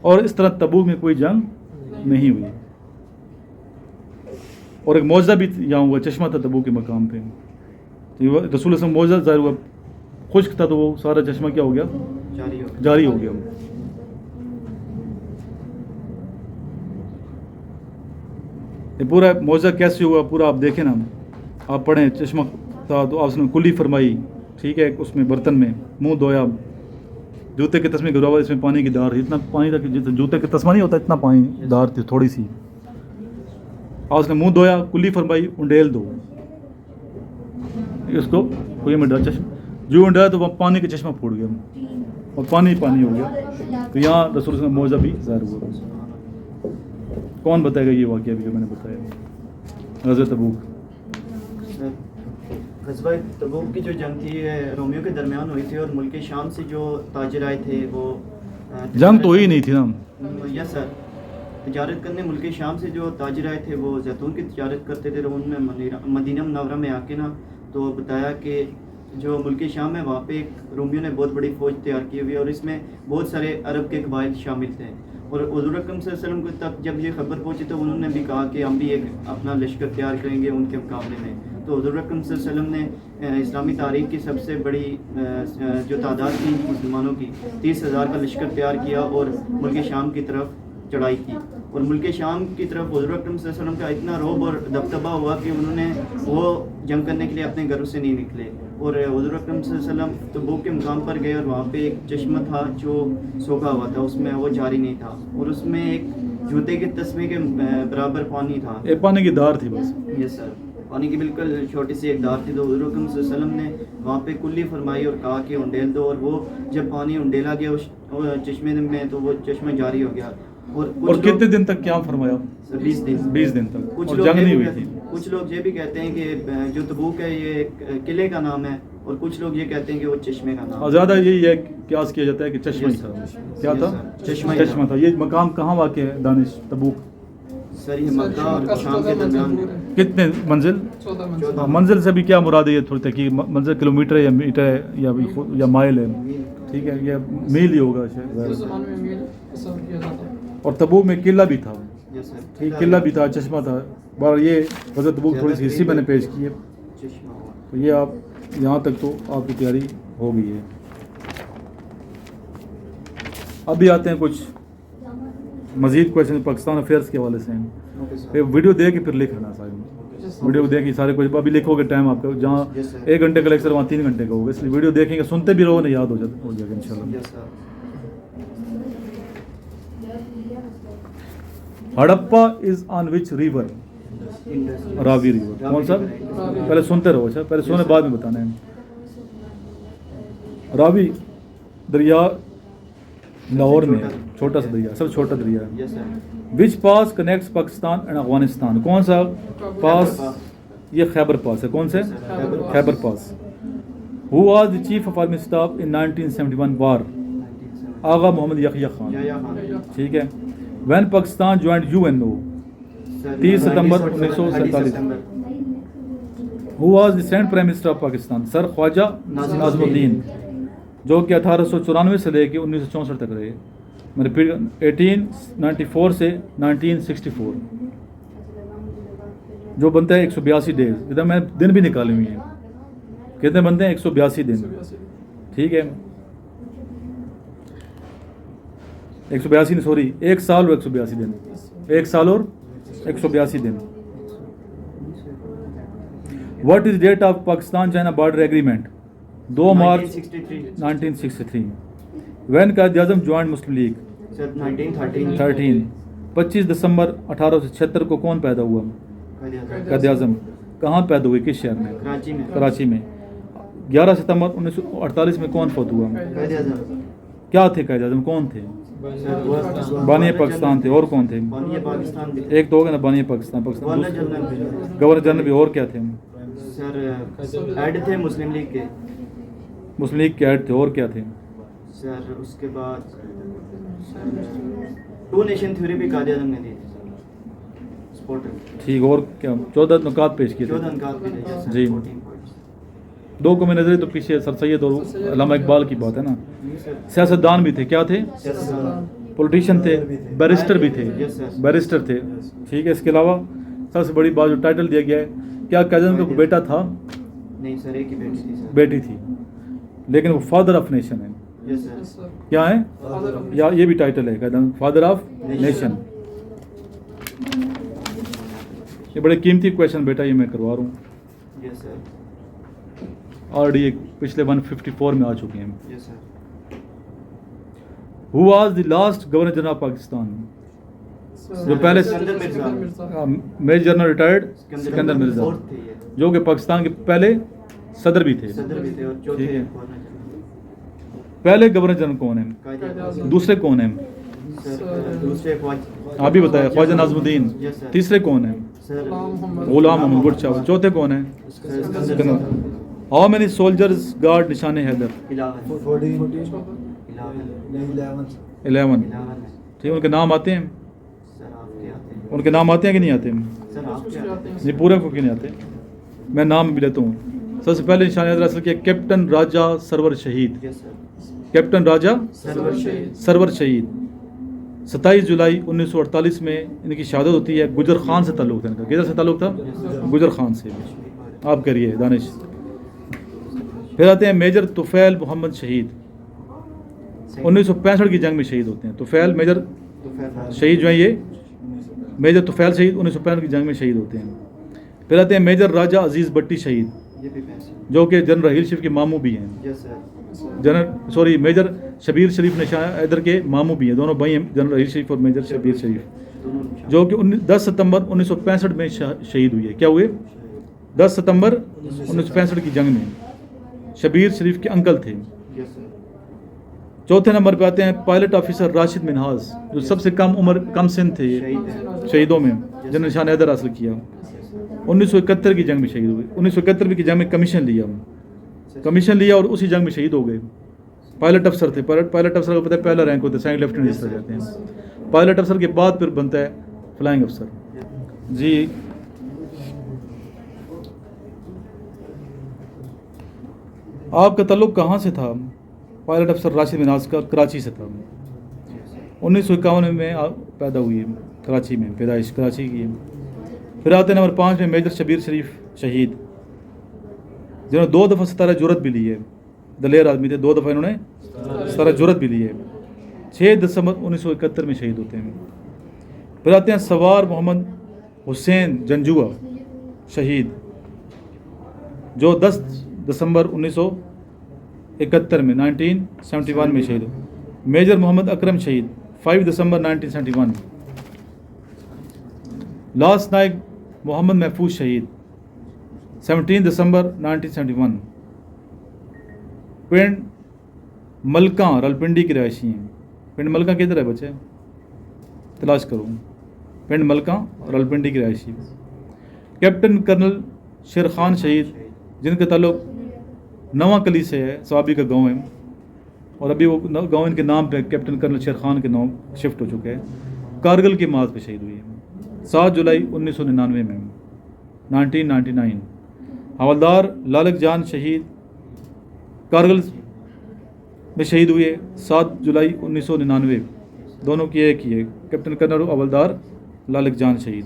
Speaker 1: और इस तरह तबूक में कोई जंग नहीं हुई। और एक मौजज़ा भी यहाँ हुआ, चश्मा था तबूक के मकाम पे। रसूल सल्लल्लाहु अलैहि वसल्लम मौजज़ा ज़ाहिर हुआ, खुश्क था तो वो सारा चश्मा क्या हो गया? जारी हो गया। ये पूरा मौजज़ा कैसे हुआ पूरा आप देखें ना, आप पढ़ें। चश्मा था तो आप उसने कुल्ली फरमाई, ठीक है, उसमें बर्तन में मुंह धोया, जूते के तस्मे गिरा हुआ, इसमें पानी की धार, इतना पानी था कि जितना जूते का तस्मा नहीं होता इतना पानी धार थी थोड़ी सी। और उसने मुंह धोया, कुल्ली फरमाई, उंडेल दो इसको कुएं में डाल। चश्मा जो उंडेला तो वह पानी का चश्मा फूट गया और पानी हो गया। तो यहाँ रसूल का मौजज़ा भी ज़ाहिर हुआ। कौन बताएगा ये वाक़या भी जो मैंने बताया? ग़ज़वा तबूक।
Speaker 3: غزوہ تبوک کی جو جنگ تھی رومیوں کے درمیان ہوئی تھی اور ملک شام سے جو تاجر آئے تھے وہ
Speaker 1: جنگ تو ہوئی نہیں تھی نا.
Speaker 3: یس سر. تجارت کرنے ملک شام سے جو تاجر آئے تھے وہ زیتون کی تجارت کرتے تھے. انہوں نے مدینہ منورہ میں آ کے نا تو بتایا کہ جو ملک شام ہے وہاں پہ ایک رومیوں نے بہت بڑی فوج تیار کی ہوئی ہے اور اس میں بہت سارے عرب کے قبائل شامل تھے. اور حضور اکرم صلی اللہ علیہ وسلم کو تک جب یہ خبر پہنچی تو انہوں نے بھی کہا کہ ہم بھی ایک اپنا لشکر تیار کریں گے ان کے مقابلے میں. تو حضور اکرم صلی اللہ علیہ وسلم نے اسلامی تاریخ کی سب سے بڑی جو تعداد تھی مسلمانوں کی 30,000 کا لشکر تیار کیا اور ملک شام کی طرف چڑھائی کی. اور ملک شام کی طرف حضور اکرم صلی اللہ علیہ وسلم کا اتنا رعب اور دبدبہ ہوا کہ انہوں نے وہ جنگ کرنے کے لیے اپنے گھروں سے نہیں نکلے. اور حضور اکرم صلی اللہ علیہ وسلم تبوک کے مقام پر گئے اور وہاں پہ ایک چشمہ تھا جو سوکھا ہوا تھا, اس میں وہ جاری نہیں تھا اور اس میں ایک جوتے کے تسمے کے برابر پانی تھا.
Speaker 1: ایک پانی کی دار تھی بس.
Speaker 3: یس سر, پانی کی بالکل چھوٹی سی ایک دار تھی. تو حضور اکرم صلی اللہ علیہ وسلم نے وہاں پہ کلی فرمائی اور کہا کہ انڈیل دو, اور وہ جب پانی انڈیلا گیا اس چشمے میں تو وہ چشمہ جاری ہو گیا.
Speaker 1: اور کتنے دن تک کیا فرمایا؟ 20 دن تک.
Speaker 3: کچھ
Speaker 1: اور
Speaker 3: لوگ
Speaker 1: جنگ نہیں ہوئی
Speaker 3: یہ
Speaker 1: تھی.
Speaker 3: کچھ لوگ یہ بھی کہتے ہیں کہ جو تبوک ہے یہ قلعے کا نام ہے اور کچھ لوگ یہ کہتے ہیں کہ وہ چشمے کا نام
Speaker 1: اور زیادہ یہی ہے قیاس کیا جاتا ہے کہ چشمہ ہی تھا. کیا تھا؟ چشمہ تھا. یہ مقام کہاں واقع ہے دانش تبوک؟
Speaker 3: سر یہ مکہ اور شام کے درمیان.
Speaker 1: کتنے منزل؟
Speaker 2: 14
Speaker 1: منزل سے بھی کیا مراد ہے؟ یہ تھوڑی تحقیق, منزل کلومیٹر ہے یا میٹر ہے یا مائل ہے؟ ٹھیک ہے, یہ میل ہی ہوگا شاید.
Speaker 2: اس زمانے میں میل تصور کیا جاتا.
Speaker 1: اور تبوک میں قلعہ بھی تھا.
Speaker 3: یس سر,
Speaker 1: ٹھیک, قلعہ بھی تھا, چشمہ تھا. بار یہ غزوہ تبوک تھوڑی سی حصی میں نے پیش کی ہے.
Speaker 3: چشمہ ہوا.
Speaker 1: تو یہ آپ یہاں تک تو آپ کی تیاری ہو گئی ہے. ابھی آتے ہیں کچھ مزید کویشچن پاکستان افیئرس کے حوالے سے ہیں. پھر ویڈیو دے کے پھر لکھ لینا سارے. ویڈیو دیکھ کے سارے کچھ ابھی لکھو گے ٹائم آپ کا, جہاں 1 گھنٹے کا لیکچر وہاں 3 گھنٹے کا ہوگا, اس لیے ویڈیو دیکھیں گے, سنتے بھی رہو نا, یاد ہو جائے گا ان شاء اللہ.
Speaker 3: یس سر.
Speaker 1: ہڑپا از آن وچ ریور؟ راوی ریور. کون سا؟ پہلے سنتے رہو. اچھا پہلے سونے بعد میں بتانا ہے. راوی دریا لاہور میں, چھوٹا سا دریا, سب چھوٹا دریا ہے.
Speaker 3: Yes sir.
Speaker 1: Which pass connects Pakistan and Afghanistan? کون سا پاس؟ یہ خیبر پاس ہے. کون سے؟ Khyber pass. Who was the chief of army staff in 1971 war? Agha Muhammad Yahya Khan. ٹھیک ہے. When Pakistan joined UNO؟ 30 ستمبر 1947. Who was the second prime minister of Pakistan? Sir Khawaja Nazimuddin, جو کہ 1894 سے لے کے 1964 تک رہے. میں نے 1894 سے 1964, جو بنتا ہے 182 ڈیز. ادھر میں دن بھی نکالے ہوئے ہیں. کتنے بنتے ہیں؟ 182 دن. ٹھیک ہے, 182 نہیں, سوری, 1 سال اور 182 دن. 1 سال اور 182 دن. What is date of Pakistan China border agreement? 2 March 1963. When Quaid Azam joint Muslim league? 1913. 25 دسمبر 1876 کو کون پیدا ہوا؟ قائد اعظم. کہاں پیدا ہوئی, کس شہر میں؟ کراچی میں. 11 ستمبر 1948 میں کون فوت ہوا؟ کیا تھے قائد اعظم, کون تھے؟ بانی پاکستان تھے. اور کون تھے؟ ایک تو ہو گیا نا بانی پاکستان. گورنر جنرل بھی. اور کیا تھے؟
Speaker 3: سر ایڈ تھے مسلم لیگ کے.
Speaker 1: مسلم لیگ کے ایڈ تھے. اور کیا تھے؟
Speaker 3: سر اس کے بعد 2 نیشن تھیوری بھی قائد اعظم نے دی تھی.
Speaker 1: ٹھیک. اور کیا 14 نکات پیش کیے تھے؟
Speaker 3: 14 نکات بھی تھے.
Speaker 1: جی. 2 کو میں نظر تو پیچھے سر سید اور علامہ اقبال کی بات ہے نا. سیاستدان بھی تھے. کیا تھے؟ پولیٹیشین تھے. بیرسٹر بھی تھے. بیرسٹر تھے. ٹھیک ہے. اس کے علاوہ سب سے بڑی بات جو ٹائٹل دیا گیا ہے, کیا قائد اعظم کا کوئی بیٹا تھا؟
Speaker 3: نہیں سر, ایک ہی بیٹی تھی.
Speaker 1: بیٹی تھی, لیکن وہ فادر آف نیشن ہے. کیا ہے؟ یا یہ بھی ٹائٹل ہے Quaid Azam, father of nation. یہ بڑے قیمتی کویشچن بیٹا, یہ میں کروا رہا ہوں.
Speaker 3: یس سر.
Speaker 1: آلریڈی پچھلے 154 میں آ چکے ہیں.
Speaker 3: Yes sir.
Speaker 1: Who was the last governor general of Pakistan? جو پہلے major general retired Sikandar Mirza, جو کہ پاکستان کے پہلے صدر بھی تھے. ٹھیک ہے. پہلے گورنر جنرل کون ہیں؟ دوسرے کون ہیں؟ آپ بھی بتائیں. خواجہ ناظم الدین. تیسرے کون ہیں؟ غلام محمد. گڈ. چوتھے کون ہیں؟ How many soldiers guard Nishan Haidar?
Speaker 3: 11
Speaker 8: 14
Speaker 3: 11
Speaker 8: 11
Speaker 1: 11.
Speaker 3: 11 है
Speaker 1: ठीक है, उनके नाम आते हैं?
Speaker 3: सर आपके आते हैं
Speaker 1: उनके नाम आते हैं कि नहीं आते हैं?
Speaker 3: सर आपके आते हैं
Speaker 1: ये पूरे को क्यों नहीं आते? मैं नाम भी लेता हूँ. सबसे पहले निशान हैदर हासिल किया कैप्टन राजा सरवर शहीद.
Speaker 3: यस सर
Speaker 1: कैप्टन राजा
Speaker 3: सरवर शहीद
Speaker 1: सरवर शहीद 27 जुलाई 1948 में इनकी शहादत होती है. गुजर खान से ताल्लुक़ था इनका. किधर से ताल्लुक़ था? गुजर खान से. आप करिए दानिश. फिर आते हैं मेजर तुफैल मोहम्मद शहीद. 1965 की जंग में शहीद होते हैं. तुफैल मेजर
Speaker 3: तो फिर
Speaker 1: शहीद जो है ये मेजर तुफैल शहीद 1965 की जंग में शहीद होते हैं. फिर आते हैं मेजर राजा अजीज़ भट्टी शहीद,
Speaker 3: ये भी पैसे
Speaker 1: जो कि जनरल रहील शरीफ के मामू भी हैं.
Speaker 3: Yes sir
Speaker 1: general major Shabbir Sharif Nishan Haider के मामू भी हैं. दोनों भाई हैं, जनरल रहील शरीफ और मेजर शबीर शरीफ,
Speaker 3: दोनों निशान
Speaker 1: जो कि 10 सितंबर 1965 में शहीद हुई है. क्या हुए? 10 सितंबर 1965 की जंग में शबीर शरीफ के अंकल थे.
Speaker 3: यस सर
Speaker 1: चौथे नंबर पे आते हैं पायलट ऑफिसर राशिद मिनहाज, जो सबसे कम उम्र कम सिन थे
Speaker 3: शहीद है
Speaker 1: शहीदों में, जिन्होंने निशान हैदर हासिल किया. 1971 की जंग में शहीद हुए. 1971 की जंग में कमीशन लिया और उसी जंग में शहीद हो गए. पायलट अफसर थे. पायलट अफसर को पता है पहला रैंक होता है, सेकंड लेफ्टिनेंट जिस तरह जाते हैं. पायलट अफसर के बाद फिर बनता है फ्लाइंग अफसर. जी आपका ताल्लुक कहाँ से था? पायलट अफसर राशिद मिनाज का कराची से था. 1951 में पैदा हुई है, कराची में पैदाइश कराची की है. फिर आते नंबर 5 में मेजर शबीर शरीफ शहीद, जिन्होंने 2 दफ़ा 17 जुरत भी ली है. दलेर आदमी थे, 2 दफ़ा इन्होंने 17 जुरत भी ली है. 6 दिसंबर 1971 में शहीद होते हैं. फिर आते हैं सवार मोहम्मद हुसैन जंजुआ शहीद, जो 10 दिसंबर 1971 में 1971 में शहीद हुए. मेजर मोहम्मद अकरम शहीद 5 दिसंबर 1971. लास्ट नायक मोहम्मद महफूज शहीद 17 दिसंबर 1971. पिंड मलका रलपिंडी की रहायशी हैं. पिंड मलका किधर है बच्चे? तलाश करो. पिंड मलका रलपिंडी की रहायशी. कैप्टन कर्नल शेर खान शहीद, जिनका ताल्लुक नवा कली से है, सवाबी का गांव है, और अभी वो गांव इनके नाम पे कैप्टन कर्नल शेर खान के नाम शिफ्ट हो चुका है. कारगिल की मार्च पे शहीद हुई है 7 जुलाई 1999 में 1999. हवलदार लालक जान शहीद कारगिल में शहीद हुए 7 जुलाई 1999. दोनों की एक ही है, कैप्टन कर्नल हवलदार लालक जान शहीद.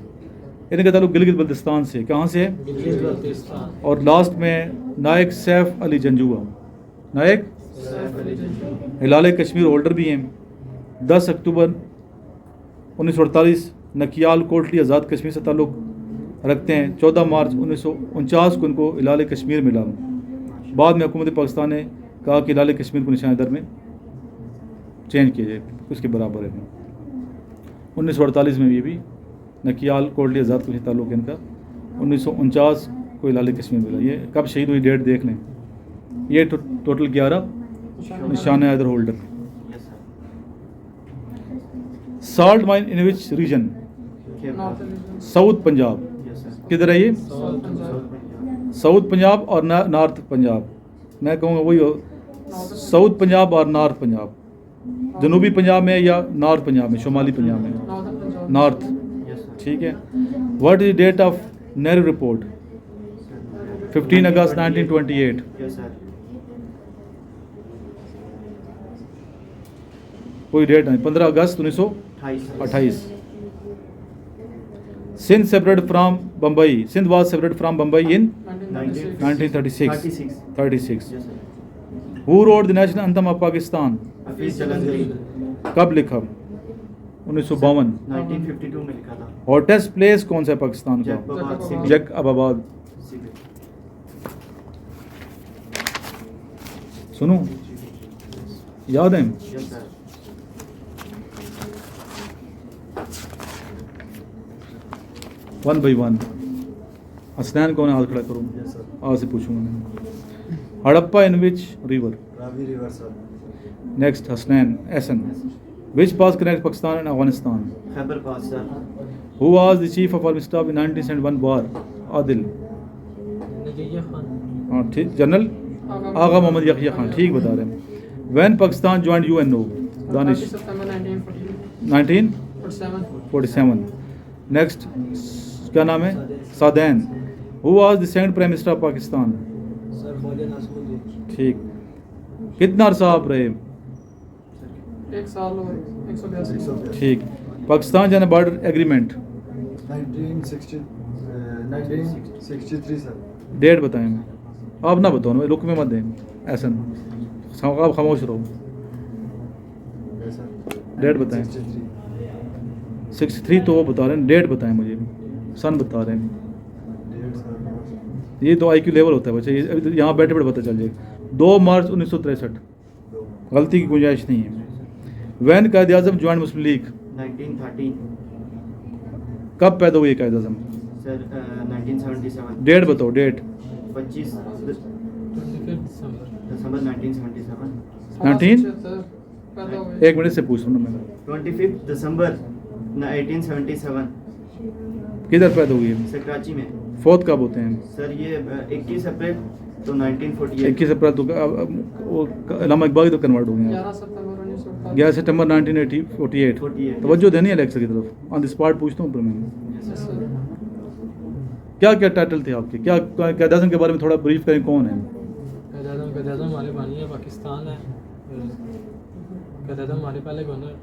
Speaker 1: इनका ताल्लुक गिलगित बल्तिस्तान से. कहाँ से है? और लास्ट में नायक सैफ अली जंजुआ, नायक हिलाल कश्मीर होल्डर भी हैं. 10 अक्टूबर 1948 नकियाल कोटली आज़ाद कश्मीर से ताल्लुक़ रखते हैं. 14 मार्च 1949 को उनको हिलाल कश्मीर मिला. बाद में हुकूमत पाकिस्तान ने कहा कि हिलाल कश्मीर को निशान हैदर में चेंज किया जाए, उसके बराबर है. 1948 में ये भी नकियाल कोटली आज़ाद कश्मीर ताल्लुक़ है इनका. 1949 को हिलाल कश्मीर मिला. ये कब शहीद हुई डेट देख लें. ये total 11 Nishan Haider holder.
Speaker 3: Yes sir
Speaker 1: salt mine in which region? South Punjab.
Speaker 3: Yes sir
Speaker 1: किधर है ये? साउथ पंजाब और नॉर्थ पंजाब. मैं कहूँगा वही हो, साउथ पंजाब और नॉर्थ पंजाब. जनूबी पंजाब में या नॉर्थ पंजाब में? शुमाली पंजाब में नॉर्थ.
Speaker 3: यस सर
Speaker 1: ठीक है. What is date of Nehru report? 15 अगस्त 1928.
Speaker 3: यस सर
Speaker 1: कोई डेट नहीं. 15 अगस्त 1928.
Speaker 3: 28
Speaker 1: Sindh separate from Bombay. Sindh was separate from Bombay in
Speaker 2: 1936.
Speaker 1: 1936.
Speaker 3: Yes sir
Speaker 1: who wrote the national anthem of Pakistan?
Speaker 3: Hafeez Jalandhari
Speaker 1: कब लिखा? 1952.
Speaker 3: 1952 में लिखा था.
Speaker 1: हॉटेस्ट प्लेस कौन सा है पाकिस्तान का?
Speaker 3: जैकबाबाद सिटी.
Speaker 1: जैकबाबाद. सुनो, याद है?
Speaker 3: Yes sir
Speaker 1: 1 by 1. हसनैन कौन है? हाथ खड़ा करो.
Speaker 8: यस सर
Speaker 1: आज से पूछूंगा मैं. Harappa in which river?
Speaker 8: Ravi river sir
Speaker 1: next Hasnain Ehsan. Which pass connect Pakistan and Afghanistan?
Speaker 3: Khyber pass sir
Speaker 1: who was the chief of army staff in 1971 war? Adil.
Speaker 7: Nazriya Khan.
Speaker 1: हाँ ठीक, जनरल आगा मोहम्मद यहिया खान, ठीक बता रहे हैं। When Pakistan joint UNO, Danish
Speaker 2: 30 सितंबर
Speaker 1: 1947। नेक्स्ट क्या नाम है? Sadain. Who was the second prime minister of Pakistan?
Speaker 9: Sir Khwaja Nasiruddin.
Speaker 1: ठीक। कितना अरसा आप रहे?
Speaker 2: 1 साल और 182।
Speaker 1: ठीक। Pakistan China border agreement
Speaker 8: 1963 sir.
Speaker 1: Date बताएं। आप ना बताओ ना, रुक में मत दें, ऐसा आप खामोश रहो। डेट बताएं। 63 तो वो बता रहे हैं, डेट बताएं मुझे, सन बता रहे हैं। ये तो IQ लेवल होता है बच्चे, यहाँ बैठे बैठे पता चल जाएगा। 2 मार्च 1963, गलती की गुंजाइश नहीं है। वैन कायद आज़म ज्वाइंट मुस्लिम लीग
Speaker 3: 1913
Speaker 1: कब पैदा हुई कायद आज़म?
Speaker 3: सर 1977
Speaker 1: डेट बताओ, डेट।
Speaker 3: 25
Speaker 7: 25
Speaker 3: दिसंबर 1977
Speaker 1: 19
Speaker 2: पैदा हुए।
Speaker 1: एक मिनट से पूछ रहा हूँ मैं,
Speaker 3: 25 दिसंबर 1977
Speaker 1: किधर पैदा हुई है?
Speaker 3: सर कराची में।
Speaker 1: फौत कब होते हैं?
Speaker 3: सर ये 21 अप्रैल तो 1948
Speaker 1: 21 अप्रैल तो वो इलामा इकबाल तो कन्वर्ट हो गया।
Speaker 2: 11 सितंबर 1948।
Speaker 1: 11 सितंबर 1948।
Speaker 3: 48
Speaker 1: तवज्जो देनी है लेक्चर की तरफ, ऑन द स्पॉट पूछता हूँ पर मैं।
Speaker 2: Yes, sir।
Speaker 1: क्या क्या टाइटल थे आपके? क्या कायद आज़म के बारे में थोड़ा ब्रीफ करें, कौन है?
Speaker 7: कायद आज़म हमारे बानी है, पाकिस्तान है। कायद आज़म हमारे पहले गवर्नर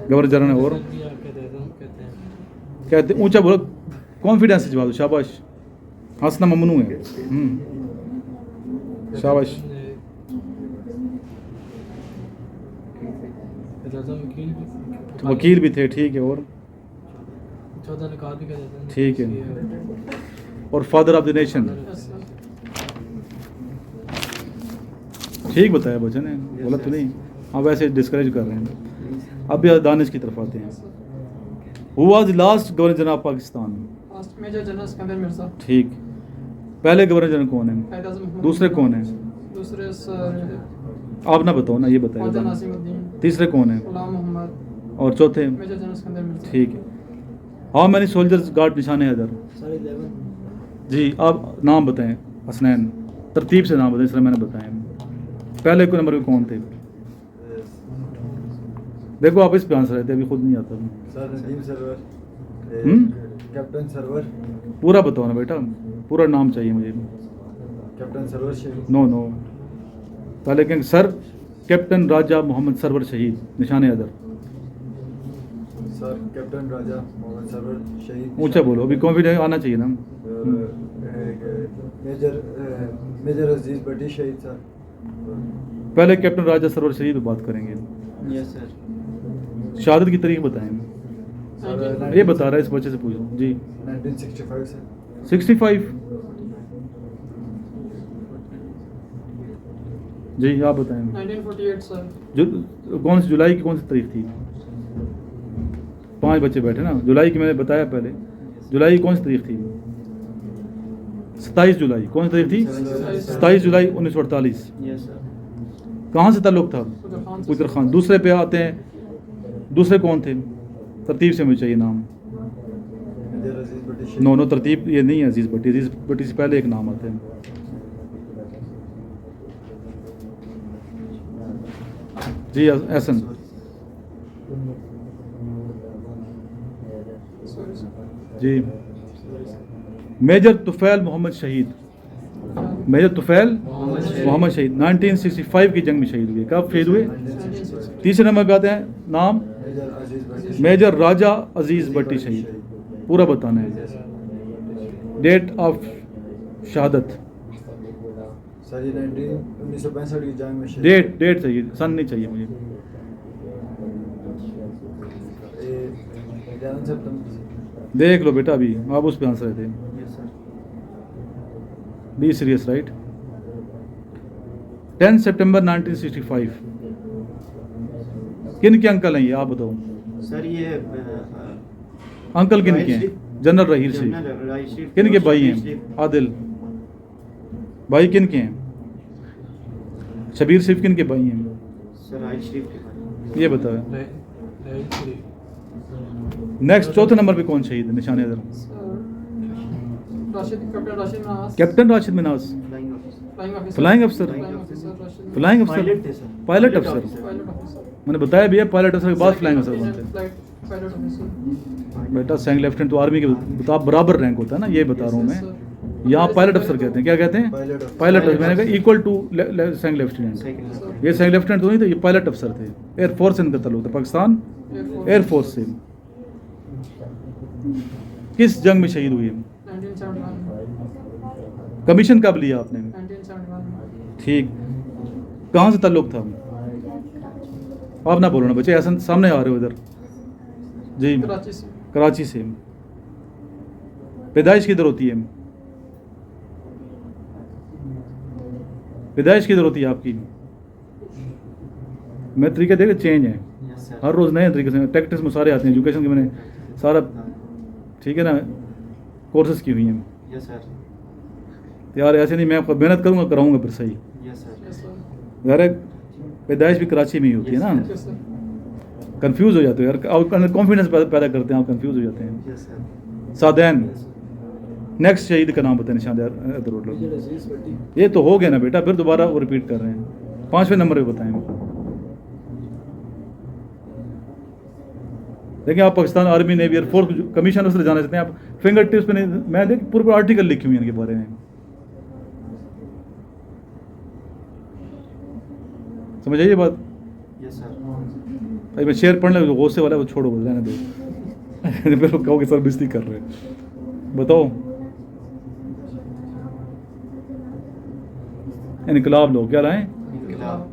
Speaker 1: गवर्नर जनरल है। और
Speaker 7: कायद आज़म कहते हैं।
Speaker 1: कहते ऊंचा बोलो, कॉन्फिडेंस से जवाब दो, शाबाश। हंसना ममनू है। शाबाश।
Speaker 7: कायद आज़म
Speaker 1: वकील भी थे, ठीक है। और
Speaker 7: 14 निकाल भी कहते हैं।
Speaker 1: ठीक है। और father of the nation,
Speaker 2: Yes, sir।
Speaker 1: ठीक बताया बच्चे ने, गलत तो नहीं। हाँ वैसे डिस्करेज कर रहे हैं। अब भी दानिश की तरफ आते हैं। Who was the last governor general of Pakistan?
Speaker 2: Last major general Sikandar Mirza.
Speaker 1: ठीक। पहले गवर्नर जनरल कौन है?
Speaker 2: कायद आज़म मोहम्मद।
Speaker 1: दूसरे कौन है?
Speaker 2: दूसरे सर
Speaker 1: आप ना बताओ ना, ये
Speaker 2: ख्वाजा
Speaker 1: बताइए।
Speaker 2: नासिरुद्दीन।
Speaker 1: तीसरे कौन है?
Speaker 2: गुलाम मोहम्मद।
Speaker 1: और चौथे?
Speaker 2: Major general Sikandar Mirza.
Speaker 1: ठीक है। हाउ मैनी सोल्जर्स गार्ड निशान हैदर?
Speaker 9: सर 11।
Speaker 1: जी आप नाम बताएं हसनैन, तरतीब से नाम बताएं, सर मैंने बताया। पहले को नंबर पे कौन थे? देखो आप इस पे आंसर रहते, अभी खुद नहीं आता।
Speaker 8: सर नदीम सरवर, कैप्टन सरवर,
Speaker 1: पूरा बताओ ना बेटा, पूरा नाम चाहिए मुझे।
Speaker 8: कैप्टन सरवर शहीद।
Speaker 1: नो नो, पहले कहेंगे सर कैप्टन राजा मोहम्मद सरवर शहीद निशान हैदर।
Speaker 8: सर कैप्टन राजा मोहम्मद सरवर शहीद।
Speaker 1: ऊंचा बोलो, अभी कॉन्फिडेंस आना चाहिए ना।
Speaker 8: मेजर अजीज भट्टी शहीद सर।
Speaker 1: पहले कैप्टन राजा सरवर शहीद पे बात करेंगे।
Speaker 3: Yes sir.
Speaker 1: शहादत की तारीख बताएं। ये बता रहा है, इस बच्चे से पूछो जी।
Speaker 8: 1965 सर।
Speaker 1: 65 जी आप बताएं।
Speaker 2: 1948 सर।
Speaker 1: जो कौन सी जुलाई की कौन सी तारीख थी? 5 बच्चे बैठे ना, जुलाई की मैंने बताया पहले। जुलाई की कौन सी तारीख थी? 27 जुलाई। कौन सी तारीख थी? 27 जुलाई 1948।
Speaker 3: Yes sir.
Speaker 1: कहाँ से ताल्लुक़ था? कुदर खान। दूसरे पे आते हैं, दूसरे कौन थे? तरतीब से मुझे चाहिए नाम।
Speaker 8: मेजर अजीज भट्टी शहीद।
Speaker 1: नो नो, तरतीब ये नहीं है। अजीज़ भट्टी, अजीज़ भट्टी से पहले एक नाम आता है। जी एहसन।
Speaker 2: Sorry sir.
Speaker 1: जी मेजर तुफैल मोहम्मद शहीद। मेजर तुफैल मोहम्मद शहीद 1965 की जंग में शहीद हुए। कब शहीद हुए?
Speaker 2: 1966।
Speaker 1: तीसरे नंबर पे आते हैं नाम
Speaker 8: मेजर अजीज भट्टी।
Speaker 1: मेजर राजा अजीज़ भट्टी शहीद। पूरा बताना है। डेट ऑफ शहादत,
Speaker 8: सर ये 1965 की जंग में शहीद।
Speaker 1: डेट चाहिए, सन नहीं चाहिए मुझे।
Speaker 8: 11 सितंबर।
Speaker 1: देख लो बेटा, अभी आप उस पे आंसर थे।
Speaker 3: Yes sir.
Speaker 1: Be serious right. 10 सितंबर 1965। किन के अंकल हैं ये आप बताओ?
Speaker 3: सर ये
Speaker 1: अंकल किन के हैं?
Speaker 3: राहिल
Speaker 1: जनरल रहील सिंह।
Speaker 3: जनरल राहिल शरीफ
Speaker 1: किन के भाई
Speaker 3: शबीर
Speaker 1: हैं?
Speaker 3: शरीफ।
Speaker 1: आदिल भाई किन के हैं? शबीर सिर्फ किन के भाई हैं?
Speaker 3: सर राहिल शरीफ के भाई।
Speaker 1: ये बताओ।
Speaker 7: राहिल शरीफ।
Speaker 1: नेक्स्ट चौथे नंबर पे कौन शहीद है Nishan Haider?
Speaker 2: Sir Rashid captain Rashid Minhas
Speaker 1: captain Rashid Minhas,
Speaker 3: flying officer
Speaker 1: flying अफसर,
Speaker 2: राशिद
Speaker 1: फ्लाइंग अफसर,
Speaker 3: पायलट थे सर,
Speaker 1: पायलट अफसर।
Speaker 2: पायलट ऑफिसर,
Speaker 1: मैंने बताया भैया पायलट अफसर के बाद फ्लाइंग अफसर बनते हैं।
Speaker 2: Flight pilot officer.
Speaker 1: बेटा सैंग लेफ्टिनेंट तो आर्मी के बराबर रैंक होता है ना, ये बता रहा हूँ मैं। यहाँ पायलट अफसर कहते हैं, क्या कहते हैं?
Speaker 8: पायलट अफसर।
Speaker 1: पायलट अफसर। मैंने कहा इक्वल टू सैंग लेफ्टिनेंट। ये सैंग लेफ्टिनेंट तो नहीं थे, ये पायलट अफसर थे। एयरफोर्स से इनका ताल्लुक था, पाकिस्तान एयरफोर्स से। किस जंग में शहीद हुए?
Speaker 2: 1971
Speaker 1: कमीशन कब लिया आपने?
Speaker 2: 1971
Speaker 1: ठीक, कहाँ से ताल्लुक था? आप ना बोलो ना बच्चे, ऐसा सामने आ रहे हो इधर जी।
Speaker 2: कराची से।
Speaker 1: कराची से। पैदाइश किधर होती है? पैदाइश किधर होती है आपकी? मैं तरीके देखे चेंज है,
Speaker 3: यस सर,
Speaker 1: हर रोज़ नए तरीके से। टैक्टिक्स में सारे आते हैं, एजुकेशन के मैंने सारा ठीक है ना कोर्सेज की हुई हैं।
Speaker 3: यस सर,
Speaker 1: तो यार ऐसे नहीं, मैं आपको मेहनत करूँगा, कराऊँगा फिर सही।
Speaker 3: यस सर,
Speaker 2: यस सर,
Speaker 1: यार पैदाइश भी कराची में ही होती है ना।
Speaker 2: यस सर,
Speaker 1: कंफ्यूज हो जाते हो यार, आप कॉन्फिडेंस पैदा करते हैं, आप कंफ्यूज हो जाते हैं।
Speaker 3: Yes sir,
Speaker 1: सादैन। नेक्स्ट शहीद का नाम बताएं निशान दरोड।
Speaker 9: मेजर अजीज भट्टी,
Speaker 1: ये तो हो गया ना बेटा, फिर दोबारा वो रिपीट कर रहे हैं। 5वें नंबर पे बताएं। देखिए आप Pakistan army navy air force commission से जाना चाहते हैं आप, फिंगर टिप्स पे नहीं, मैं देख पूरे आर्टिकल लिखी हुई है इनके बारे में, समझ आइए बात।
Speaker 3: यस सर,
Speaker 1: भाई मैं शेर पढ़ने लगा, गौसे वाला वो छोड़ो, रहने दो। फिर कहोगे सर बेइज्जती कर रहे हैं। बताओ इनकलाब लो, क्या लाएं?
Speaker 3: इनकलाब,